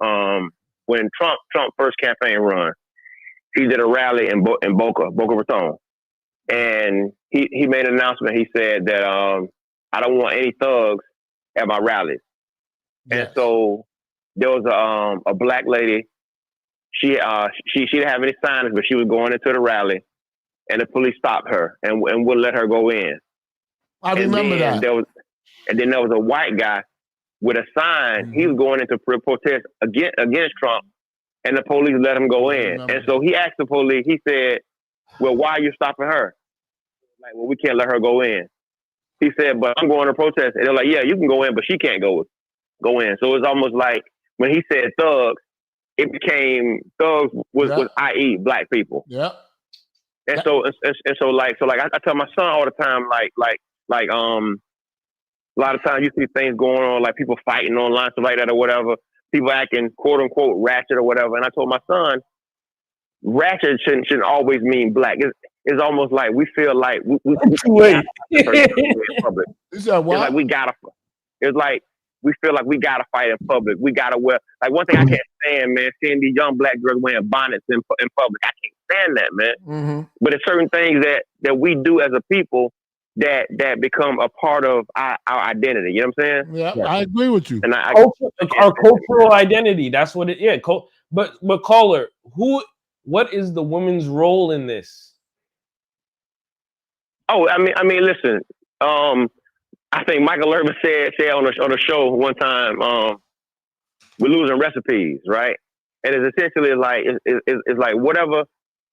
Speaker 8: when Trump first campaign run, he did a rally in Boca Raton, and he made an announcement. He said that I don't want any thugs at my rallies. Yes. And so there was a black lady. She didn't have any signage, but she was going into the rally, and the police stopped her and wouldn't let her go in.
Speaker 1: I remember that.
Speaker 8: And then there was a white guy with a sign. Mm-hmm. He was going into protest against Trump, and the police let him go in. And so he asked the police, he said, well, why are you stopping her? Like, well, we can't let her go in. He said, but I'm going to protest. And they're like, yeah, you can go in, but she can't go in. So it's almost like when he said thugs, it became thugs was i.e. black people.
Speaker 1: Yeah.
Speaker 8: And so I tell my son all the time, a lot of times you see things going on, like people fighting online, stuff like that or whatever, people acting quote unquote ratchet or whatever. And I told my son, ratchet shouldn't always mean black. It's almost like we feel like we in public. It's like we gotta. It's like we feel like we gotta fight in public. We gotta wear, like, one thing I can't stand, man, seeing these young black girls wearing bonnets in public. I can't stand that, man. Mm-hmm. But it's certain things that we do as a people that become a part of our identity. You know what I'm saying?
Speaker 1: Yeah, I agree with you.
Speaker 8: And
Speaker 2: Our cultural identity. That's what it. Yeah. But caller, what is the woman's role in this?
Speaker 8: Oh, I mean, listen. I think Michael Irvin said on the show one time, we're losing recipes, right? And it's essentially like it's like whatever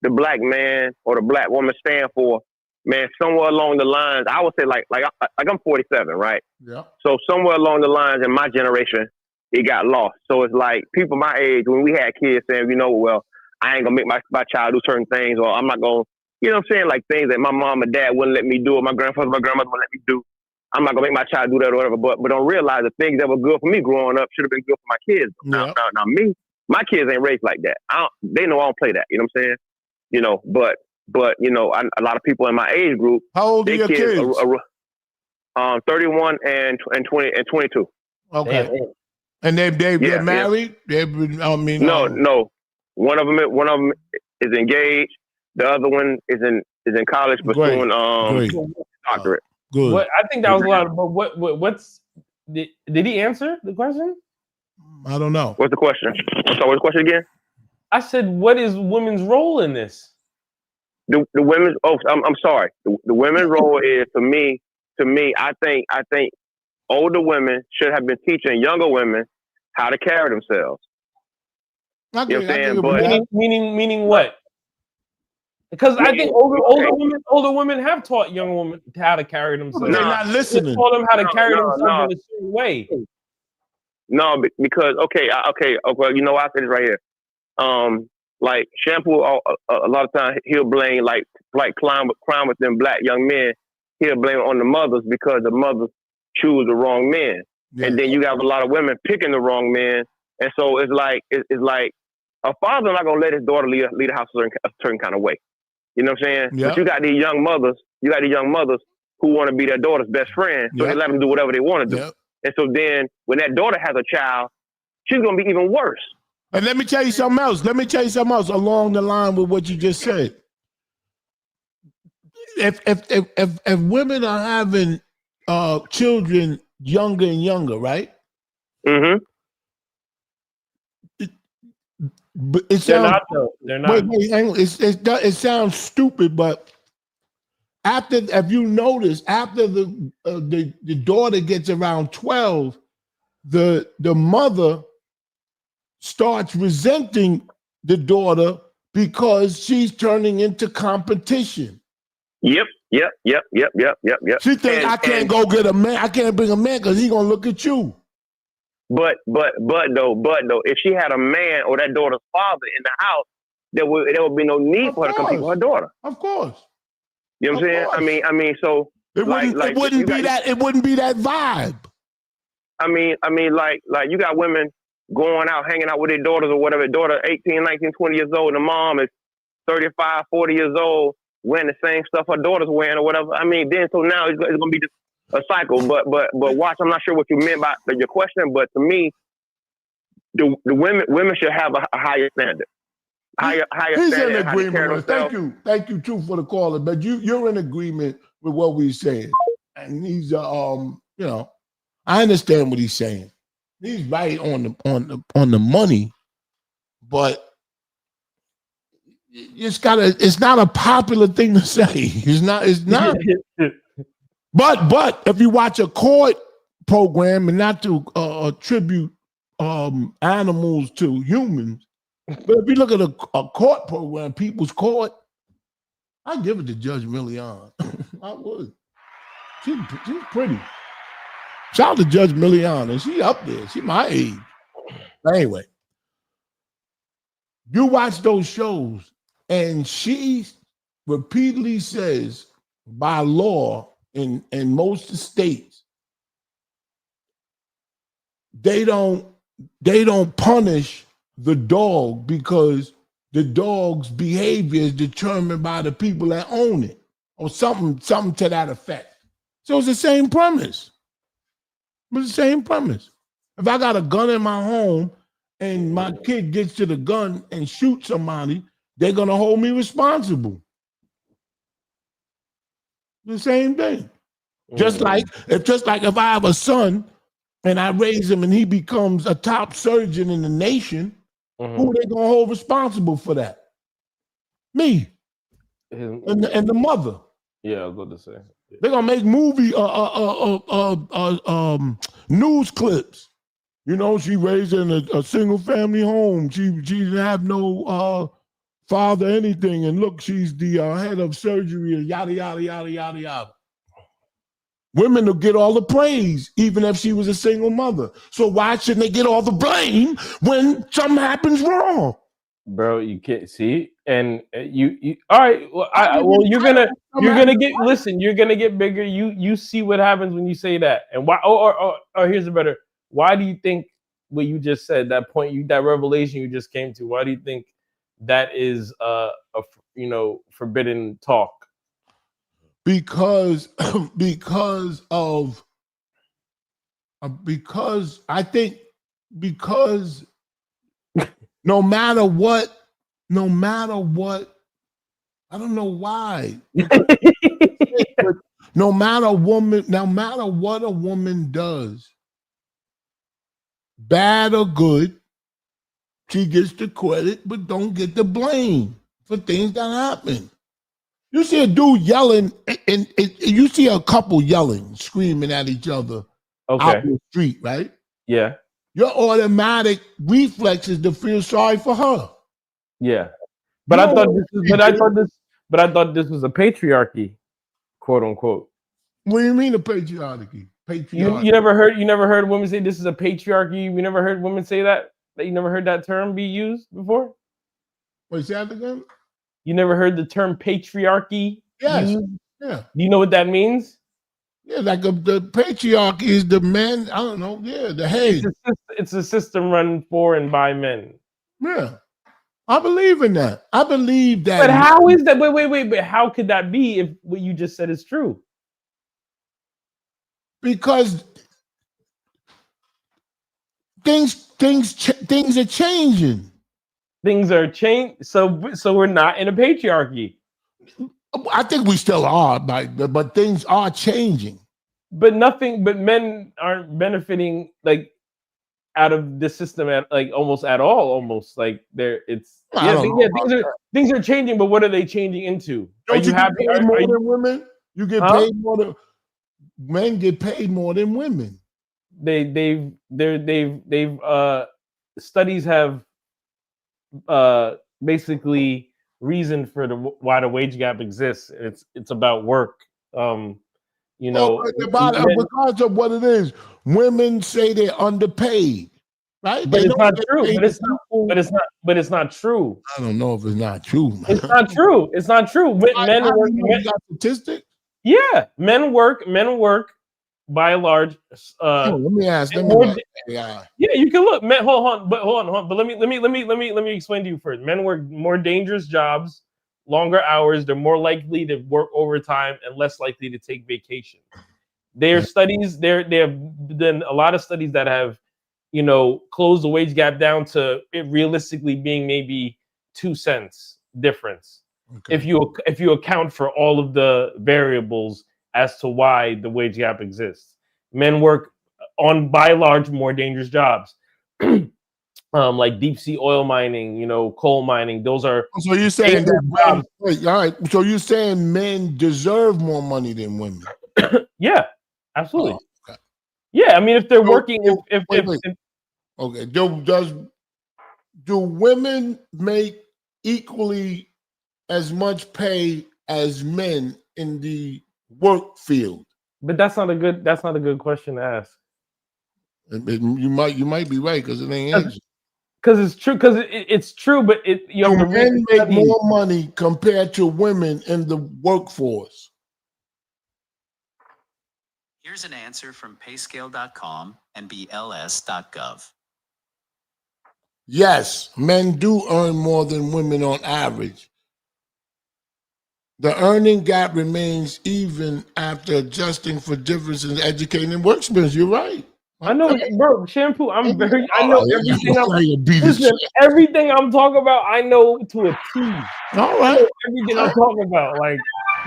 Speaker 8: the black man or the black woman stand for, man. Somewhere along the lines, I would say like I'm 47, right?
Speaker 1: Yeah.
Speaker 8: So somewhere along the lines in my generation, it got lost. So it's like people my age when we had kids saying, well, I ain't gonna make my child do certain things, or I'm not gonna, you know what I'm saying, like things that my mom and dad wouldn't let me do, or my grandfather, my grandmother wouldn't let me do. I'm not gonna make my child do that or whatever, but don't realize the things that were good for me growing up should have been good for my kids.
Speaker 1: Yeah.
Speaker 8: Now me, my kids ain't raised like that. They know I don't play that. You know what I'm saying? You know, but a lot of people in my age group.
Speaker 1: How old are your kids?
Speaker 8: 31 and 20 and 22.
Speaker 1: Okay.
Speaker 2: Damn.
Speaker 1: And they're married.
Speaker 8: Yeah.
Speaker 1: They've been. I mean,
Speaker 8: no. One of them is engaged. The other one is in college pursuing doctorate.
Speaker 1: Good.
Speaker 2: What I think that was a lot. But what's did he answer the question?
Speaker 1: I don't know.
Speaker 8: What's the question? What's the question again?
Speaker 2: I said, what is women's role in this?
Speaker 8: The women's. Oh, I'm sorry. The women's role is to me. I think older women should have been teaching younger women how to carry themselves. You know what I'm saying? But
Speaker 2: meaning what? Because I think older women have taught young women how to carry themselves.
Speaker 1: They're not listening.
Speaker 2: They taught them how to carry themselves in a certain way.
Speaker 8: No, because okay. Well, you know, I said it right here. Like Shampoo, a lot of times he'll blame like crime with them black young men. He'll blame on the mothers because the mothers choose the wrong men, and then you got a lot of women picking the wrong men, and so it's like a father not gonna let his daughter lead the house a certain kind of way. You know what I'm saying?
Speaker 1: Yeah.
Speaker 8: But you got these young mothers who want to be their daughter's best friend, so they let them do whatever they want to do.
Speaker 1: Yeah.
Speaker 8: And so then when that daughter has a child, she's gonna be even worse.
Speaker 1: And let me tell you something else. Along the line with what you just said. If women are having children younger and younger, right?
Speaker 8: Mm-hmm.
Speaker 1: But it sounds,
Speaker 2: they're not.
Speaker 1: It sounds stupid, but if you notice, after the daughter gets around 12, the mother starts resenting the daughter because she's turning into competition.
Speaker 8: Yep.
Speaker 1: She thinks I can't go get a man. I can't bring a man because he's gonna look at you.
Speaker 8: But though, if she had a man or that daughter's father in the house, there would be no need for her to compete with her daughter.
Speaker 1: Of course.
Speaker 8: You know what I'm saying? I mean, so
Speaker 1: it wouldn't be that vibe.
Speaker 8: I mean, like you got women going out, hanging out with their daughters or whatever. Daughter 18, 19, 20 years old, and the mom is 35, 40 years old, wearing the same stuff her daughter's wearing or whatever. I mean, then so now it's going to be just a cycle. But watch, I'm not sure what you meant by your question, but to me, the women should have a higher standard. Higher
Speaker 1: He's
Speaker 8: standard.
Speaker 1: in agreement with it. Thank you too for the call. But you're in agreement with what we're saying, and he's I understand what he's saying. He's right on the money, but it's not a popular thing to say. It's not. But if you watch a court program, and not to attribute animals to humans, but if you look at a court program, People's Court, I'd give it to Judge Millian. I would. She's pretty. Shout out to Judge Millian, and she up there. She my age. Anyway, you watch those shows, and she repeatedly says, by law in most states, they don't punish the dog because the dog's behavior is determined by the people that own it, or something to that effect. So it's the same premise. It's the same premise. If I got a gun in my home and my kid gets to the gun and shoots somebody, they're gonna hold me responsible. The same thing. Just like if I have a son and I raise him and he becomes a top surgeon in the nation, who are they gonna hold responsible for that? Me and the mother.
Speaker 2: Yeah, I was about to say.
Speaker 1: They're gonna make movie news clips. You know, she raised in a single family home. She didn't have no father, anything, and look, she's the head of surgery, and yada yada yada yada yada. Women will get all the praise, even if she was a single mother. So why shouldn't they get all the blame when something happens wrong?
Speaker 2: Bro, you can't see, and you all right. Well, you're gonna get. Listen, you're gonna get bigger. You see what happens when you say that, and why? Or here's a better. Why do you think what you just said? That point, that revelation you just came to. Why do you think that is a forbidden talk?
Speaker 1: Because I think no matter what, I don't know why. no matter what a woman does, bad or good, she gets the credit, but don't get the blame for things that happen. You see a dude yelling, and you see a couple yelling, screaming at each other out in the street, right?
Speaker 2: Yeah.
Speaker 1: Your automatic reflex is to feel sorry for her.
Speaker 2: Yeah, but I thought this was a patriarchy, quote unquote.
Speaker 1: What do you mean a patriarchy?
Speaker 2: You never heard women say this is a patriarchy. You never heard women say that. You never heard that term be used before.
Speaker 1: Wait, say that again.
Speaker 2: You never heard the term patriarchy?
Speaker 1: Yes.
Speaker 2: used?
Speaker 1: Yeah.
Speaker 2: Do you know what that means?
Speaker 1: Yeah, like the patriarchy is the men. I don't know. Yeah, the head.
Speaker 2: It's a system run for and by men.
Speaker 1: Yeah, I believe in that. I believe that.
Speaker 2: But how is that? Wait. But how could that be if what you just said is true?
Speaker 1: Because things are changing.
Speaker 2: Things are changing. So we're not in a patriarchy.
Speaker 1: I think we still are, but things are changing.
Speaker 2: But men aren't benefiting like out of the system at like almost at all. Almost like things are changing. But what are they changing into?
Speaker 1: Don't you happy? Get paid more than women? You get paid more than men. Get paid more than women.
Speaker 2: Studies have basically reason for why the wage gap exists. It's about work.
Speaker 1: Regardless of what it is, women say they're underpaid, right?
Speaker 2: But it's not true. But it's not true.
Speaker 1: I don't know if it's not true.
Speaker 2: It's not true. It's not true. Men work.
Speaker 1: You got statistics?
Speaker 2: Yeah, men work by and large.
Speaker 1: Let me ask.
Speaker 2: Yeah, you can look. Men, hold on. But let me explain to you first. Men work more dangerous jobs, longer hours. They're more likely to work overtime and less likely to take vacation. There have been a lot of studies that have, closed the wage gap down to it realistically being maybe 2 cents difference. Okay. If you account for all of the variables as to why the wage gap exists. Men work on by large more dangerous jobs. Like deep sea oil mining, coal mining. Those are
Speaker 1: so you're saying that all right. So you're saying men deserve more money than women?
Speaker 2: Yeah, absolutely. Oh, okay. Yeah, I mean if they're working
Speaker 1: okay. Do women make equally as much pay as men in the work field?
Speaker 2: But that's not a good question to ask.
Speaker 1: You might be right because it ain't answered.
Speaker 2: Because it's true. Because it's true. But
Speaker 1: men make more money compared to women in the workforce.
Speaker 9: Here's an answer from payscale.com and BLS.gov.
Speaker 1: Yes, men do earn more than women on average. The earning gap remains even after adjusting for differences in education and work experience. You're right.
Speaker 2: I know, bro. Shampoo. I know everything I'm talking about. I know to a T.
Speaker 1: All right.
Speaker 2: Everything I'm talking about, like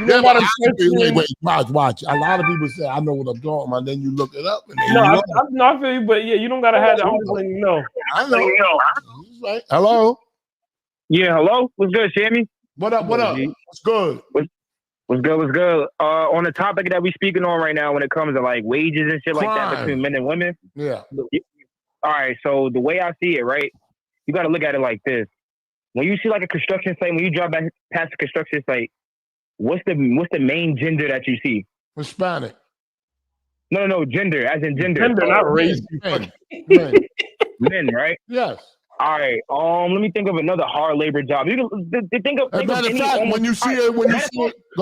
Speaker 2: You don't gotta search it.
Speaker 1: Wait, watch. A lot of people say, I know what I'm talking about. Then you look it up. And then
Speaker 2: No,
Speaker 1: you
Speaker 2: I feel you, but yeah, you don't gotta have that. I'm just letting you know.
Speaker 1: I know. Right. Hello.
Speaker 10: Yeah, hello. What's good, Shammy?
Speaker 1: What up? What's good?
Speaker 10: What's good? On the topic that we speaking on right now, when it comes to like wages and shit like that between men and women.
Speaker 1: Yeah.
Speaker 10: All right. So the way I see it, right, you got to look at it like this. When you see like a construction site, when you drive back past a construction site, what's the main gender that you see?
Speaker 1: Hispanic.
Speaker 10: No, gender, as in gender.
Speaker 2: Gender, not race.
Speaker 10: Men, right?
Speaker 1: Yes.
Speaker 10: All right. Let me think of another hard labor job. You can think of.
Speaker 1: As a matter of fact, when you see it, go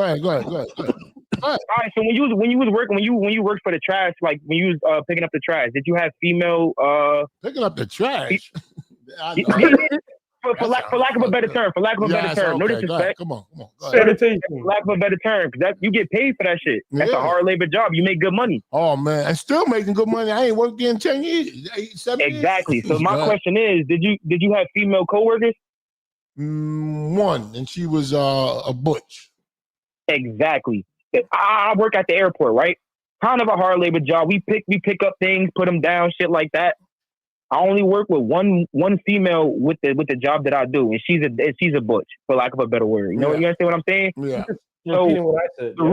Speaker 1: ahead. All
Speaker 10: right. So when you was working, when you worked for the trash, like when you was picking up the trash, did you have female?
Speaker 1: Picking up the trash.
Speaker 10: For lack of a better term. No disrespect.
Speaker 1: Come on.
Speaker 2: Sanitation.
Speaker 10: For lack of a better term, because you get paid for that shit. That's a hard labor job. You make good money.
Speaker 1: Oh man, I'm still making good money. I ain't worked in 10 years. 7
Speaker 10: Exactly.
Speaker 1: years.
Speaker 10: So my question is, did you have female coworkers?
Speaker 1: One, and she was a butch.
Speaker 10: Exactly. I work at the airport, right? Kind of a hard labor job. We pick up things, put them down, shit like that. I only work with one female with the job that I do, and she's a butch, for lack of a better word. You know, you understand what I'm saying?
Speaker 1: Yeah.
Speaker 10: So the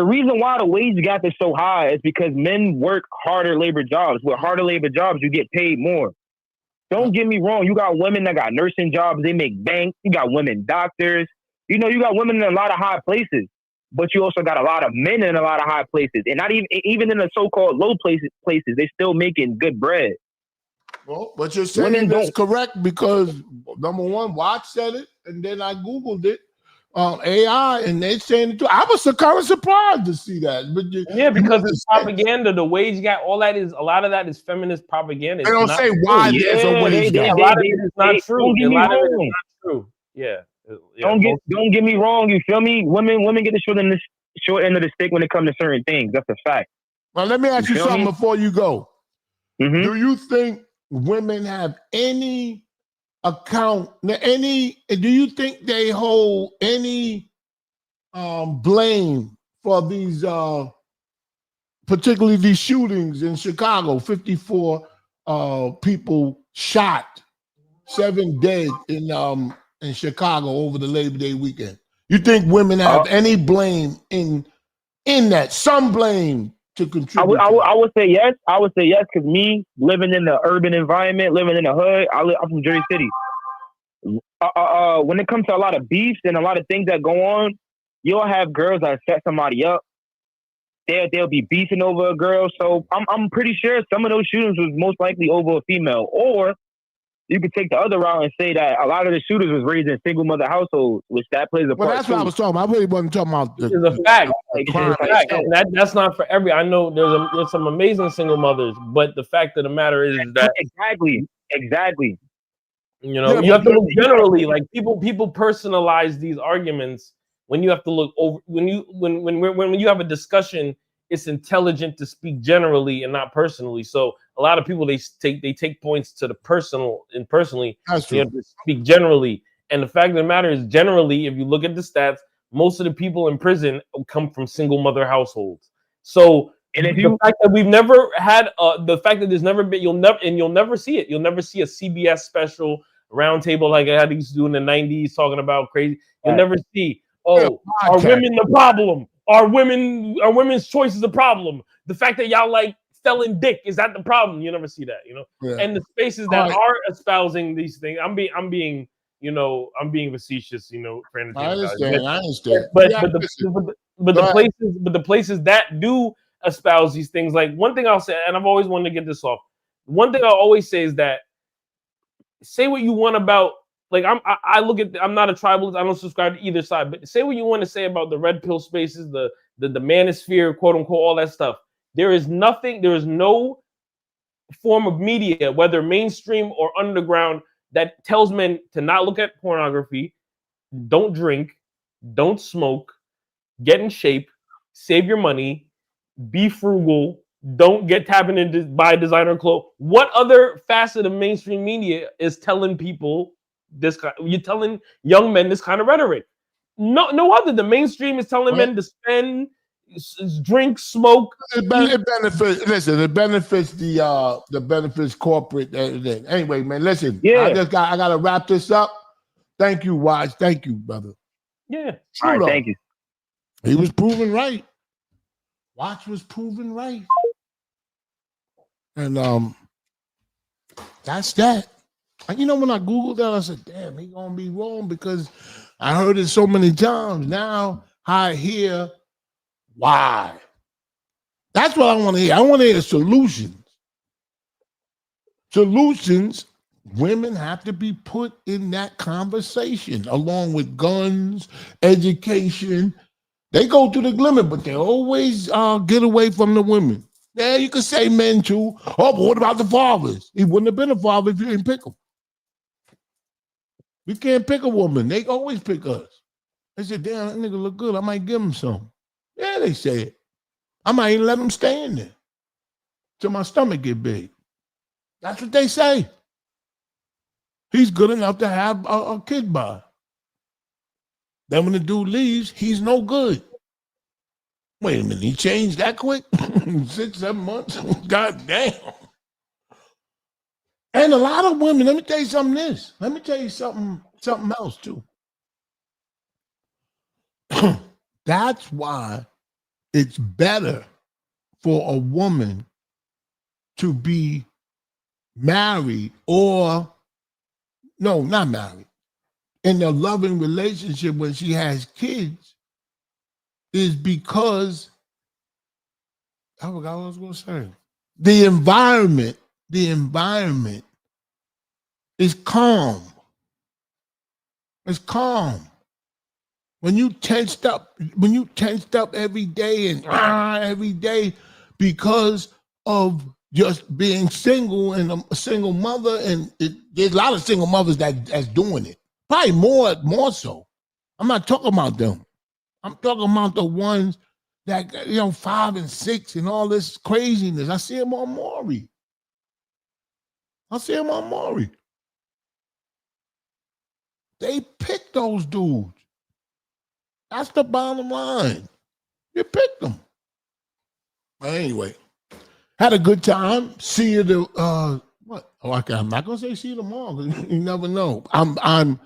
Speaker 10: reason why the wage gap is so high is because men work harder labor jobs. With harder labor jobs, you get paid more. Don't get me wrong. You got women that got nursing jobs. They make bank. You got women doctors. You know, you got women in a lot of high places, but you also got a lot of men in a lot of high places, and not even in the so-called low places, they're still making good bread.
Speaker 1: Well, what you're saying is correct because number one, Watch said it, and then I Googled it, AI, and they saying it too. I was kind of surprised to see that. But
Speaker 2: because it's propaganda. The wage gap, all that is, a lot of that is feminist propaganda.
Speaker 1: They don't say why there's a wage gap.
Speaker 2: A lot of it is not true. A lot of it is not true. Yeah.
Speaker 10: Don't get me wrong. You feel me? Women get the short end of the stick when it comes to certain things. That's a fact.
Speaker 1: Well, let me ask you something before you go.
Speaker 10: Mm-hmm.
Speaker 1: Do you think women have any account, do you think they hold any blame for these, particularly these shootings in Chicago? 54 people shot, 7 dead in Chicago over the Labor Day weekend. You think women have any blame in that? Some blame to contribute.
Speaker 10: I would say yes. I would say yes because me living in the urban environment, living in the hood, I'm from Jersey City. When it comes to a lot of beefs and a lot of things that go on, you'll have girls that set somebody up. They'll be beefing over a girl. So I'm pretty sure some of those shootings was most likely over a female. Or you could take the other route and say that a lot of the shooters was raised in single mother households, which that plays a part.
Speaker 1: Well, that's what I was talking about. I really wasn't talking about.
Speaker 2: It's a fact. That's not for every. I know there's some amazing single mothers, but the fact of the matter is that
Speaker 10: exactly.
Speaker 2: You know, you have to look generally. Like people personalize these arguments when you have to look over. When you have a discussion, it's intelligent to speak generally and not personally. So a lot of people they take points to the personal and personally.
Speaker 1: That's
Speaker 2: you have to speak generally. And the fact of the matter is, generally, if you look at the stats, most of the people in prison come from single mother households. So, and if the fact that we've never had, the fact that there's never been, you'll never see it. You'll never see a CBS special roundtable like I used to do in the 90s talking about crazy. You'll never see, are women the problem? Are women's choices the problem? The fact that y'all like selling dick, is that the problem? You never see that, you know? Yeah. And the spaces that are espousing these things, I'm being facetious, you know.
Speaker 1: I understand.
Speaker 2: But the places that do espouse these things, like one thing I'll say, and I've always wanted to get this off. One thing I'll always say is that say what you want about, like I'm not a tribalist, I don't subscribe to either side, but say what you want to say about the red pill spaces, the manosphere, quote unquote, all that stuff. There is no form of media, whether mainstream or underground, that tells men to not look at pornography, don't drink, don't smoke, get in shape, save your money, be frugal, don't get tapping into buy designer clothes. What other facet of mainstream media is telling people this kind? You're telling young men this kind of rhetoric. No other. The mainstream is telling men to spend, drink, smoke.
Speaker 1: It benefits. Listen, it benefits the benefits corporate. Everything. Anyway, man, listen.
Speaker 10: Yeah.
Speaker 1: I gotta wrap this up. Thank you, Watch. Thank you, brother.
Speaker 2: Yeah.
Speaker 10: All right, thank you.
Speaker 1: He was proven right. Watch was proven right. And that's that. And you know, when I Googled that, I said, damn, he gonna be wrong because I heard it so many times. Now I hear why. That's what I want to hear. I want to hear solutions. Solutions, women have to be put in that conversation along with guns, education. They go to the limit, but they always get away from the women. Yeah, you could say men too. Oh, but what about the fathers? He wouldn't have been a father if you didn't pick him. We can't pick a woman. They always pick us. They said, damn, that nigga look good. I might give him some. Yeah, they say it. I might even let him stay in there till my stomach get big. That's what they say. He's good enough to have a kid by. Then when the dude leaves, he's no good. Wait a minute, he changed that quick? 6-7 months? God damn. And a lot of women, let me tell you something else too. That's why it's better for a woman to be married or, no, not married, in a loving relationship when she has kids is because, I forgot what I was going to say. The environment is calm. It's calm. When you tensed up every day and every day because of just being single and a single mother, and there's a lot of single mothers that's doing it. Probably more so. I'm not talking about them. I'm talking about the ones that, 5 and 6 and all this craziness. I see them on Maury. They pick those dudes. That's the bottom line. You picked them. But anyway, had a good time. See you what? Oh, okay. I'm not gonna say see you tomorrow because you never know. I'm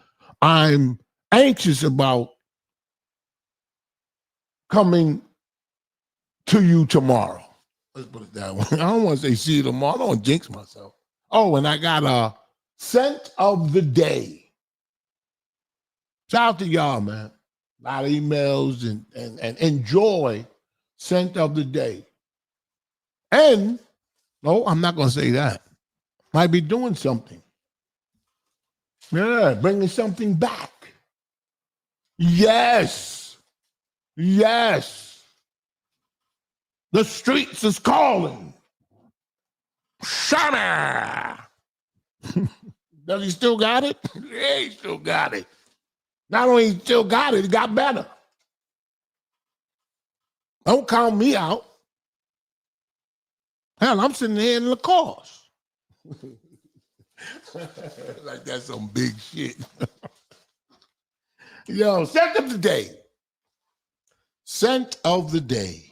Speaker 1: anxious about coming to you tomorrow. Let's put it that way. I don't want to say see you tomorrow. I don't want to jinx myself. Oh, and I got a scent of the day. Shout out to y'all, man. A lot of emails and enjoy scent of the day. And no, I'm not going to say that. Might be doing something. Yeah, bringing something back. Yes. The streets is calling. Shana. Does he still got it? Yeah, he still got it. Not only he still got it, he got better. Don't count me out. Hell, I'm sitting here in Lacoste. Like that's some big shit. Yo, scent of the day. Scent of the day.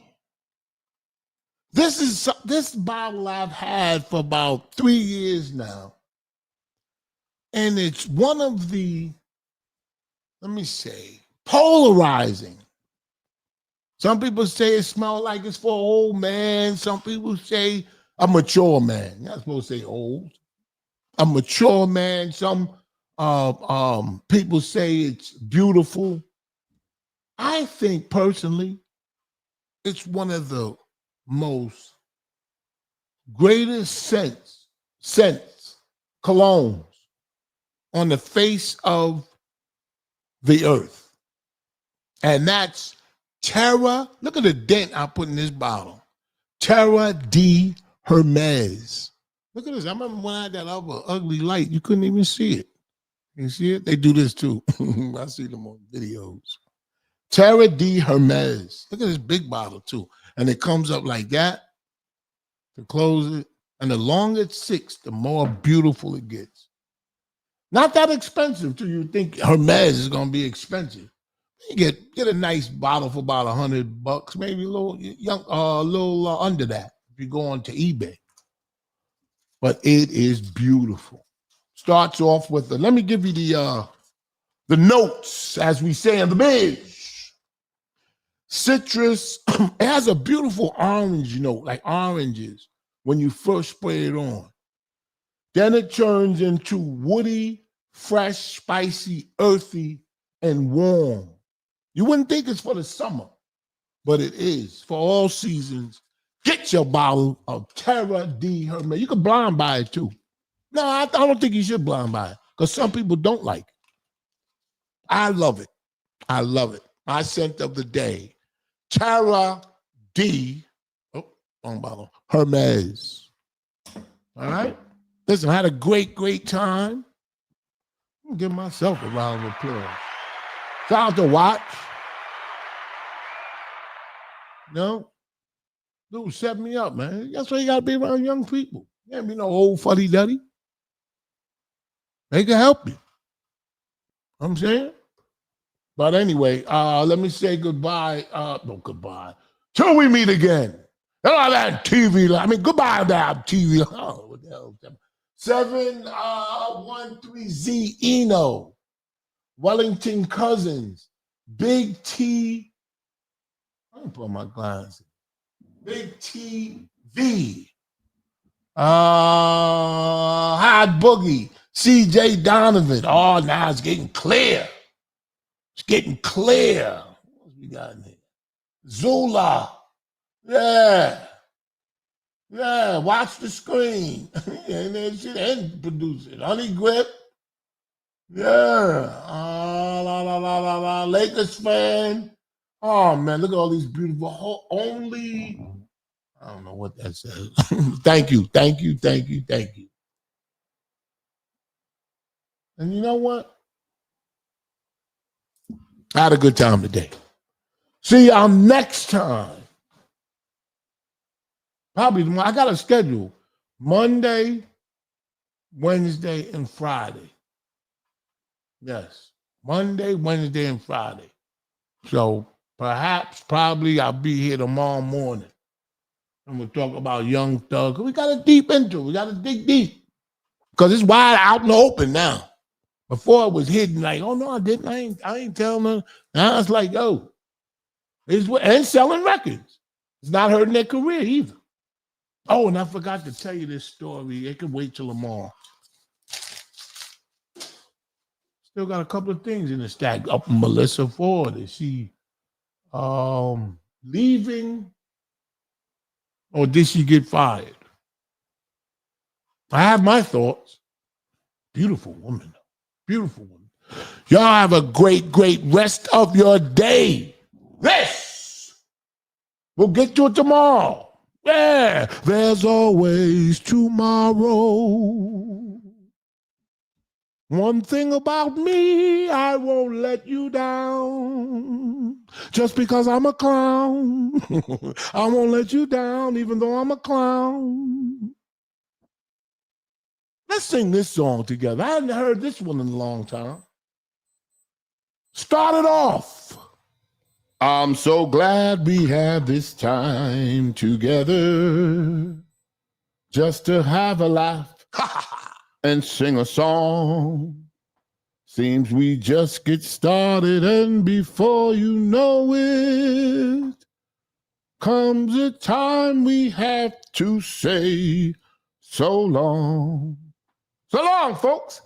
Speaker 1: This bottle I've had for about 3 years now. And it's one of the, let me say, polarizing. Some people say it smells like it's for an old man. Some people say a mature man. You're not supposed to say old. A mature man. Some people say it's beautiful. I think personally, it's one of the most greatest scents, colognes on the face of the earth. And that's Terra. Look at the dent I put in this bottle. Terra de Hermes. Look at this. I remember when I had that other ugly light, you couldn't even see it. You see it? They do this too. I see them on videos. Terra de Hermes. Look at this big bottle too. And it comes up like that to close it. And the longer it sits, the more beautiful it gets. Not that expensive too. You think Hermes is going to be expensive. You get a nice bottle for about $100, maybe a little under that if you go onto eBay. But it is beautiful. Starts off with let me give you the notes, as we say in the biz. Citrus, it has a beautiful orange note, like oranges when you first spray it on. Then it turns into woody, fresh, spicy, earthy, and warm. You wouldn't think it's for the summer, but it is for all seasons. Get your bottle of Terra D Hermes. You can blind buy it too. No, I don't think you should blind buy it because some people don't like it. I love it. I love it. My scent of the day, Terra D, wrong bottle, Hermes. All right? Listen, I had a great, great time. I'm give myself a round of applause. Shout out to Watch. No? Dude, set me up, man. That's why you got to be around young people. You can't be no old fuddy-duddy. They can help you. I'm saying? But anyway, let me say goodbye. No, goodbye. Till we meet again. Hello, that TV. I mean, goodbye, that TV. Oh, what the hell? 713Z Eno. Wellington Cousins. Big T. Let me put my glasses. Big TV. Hot Boogie. CJ Donovan. Oh, now it's getting clear. It's getting clear. What we got in here? Zula. Yeah. Yeah, watch the screen. and produce it. Honey Grip. Yeah. Lakers fan. Oh, man, look at all these beautiful. Only, I don't know what that says. Thank you. And you know what? I had a good time today. See y'all next time. Probably tomorrow. I got a schedule. Monday, Wednesday, and Friday. Yes. Monday, Wednesday, and Friday. So probably I'll be here tomorrow morning. And we'll talk about Young Thug. We got to deep into it. We got to dig deep. Because it's wide out in the open now. Before it was hidden, like, oh no, I didn't. I ain't telling them. Now it's like, oh, and selling records. It's not hurting their career either. Oh, and I forgot to tell you this story. It can wait till tomorrow. Still got a couple of things in the stack. Up Melissa Ford. Is she leaving? Or did she get fired? I have my thoughts. Beautiful woman. Beautiful woman. Y'all have a great, great rest of your day. This. We'll get to it tomorrow. Yeah. There's always tomorrow. One thing about me, I won't let you down. Just because I'm a clown. I won't let you down even though I'm a clown. Let's sing this song together. I hadn't heard this one in a long time. Start it off. I'm so glad we had this time together just to have a laugh and sing a song. Seems we just get started and before you know it, comes a time we have to say so long. So long, folks.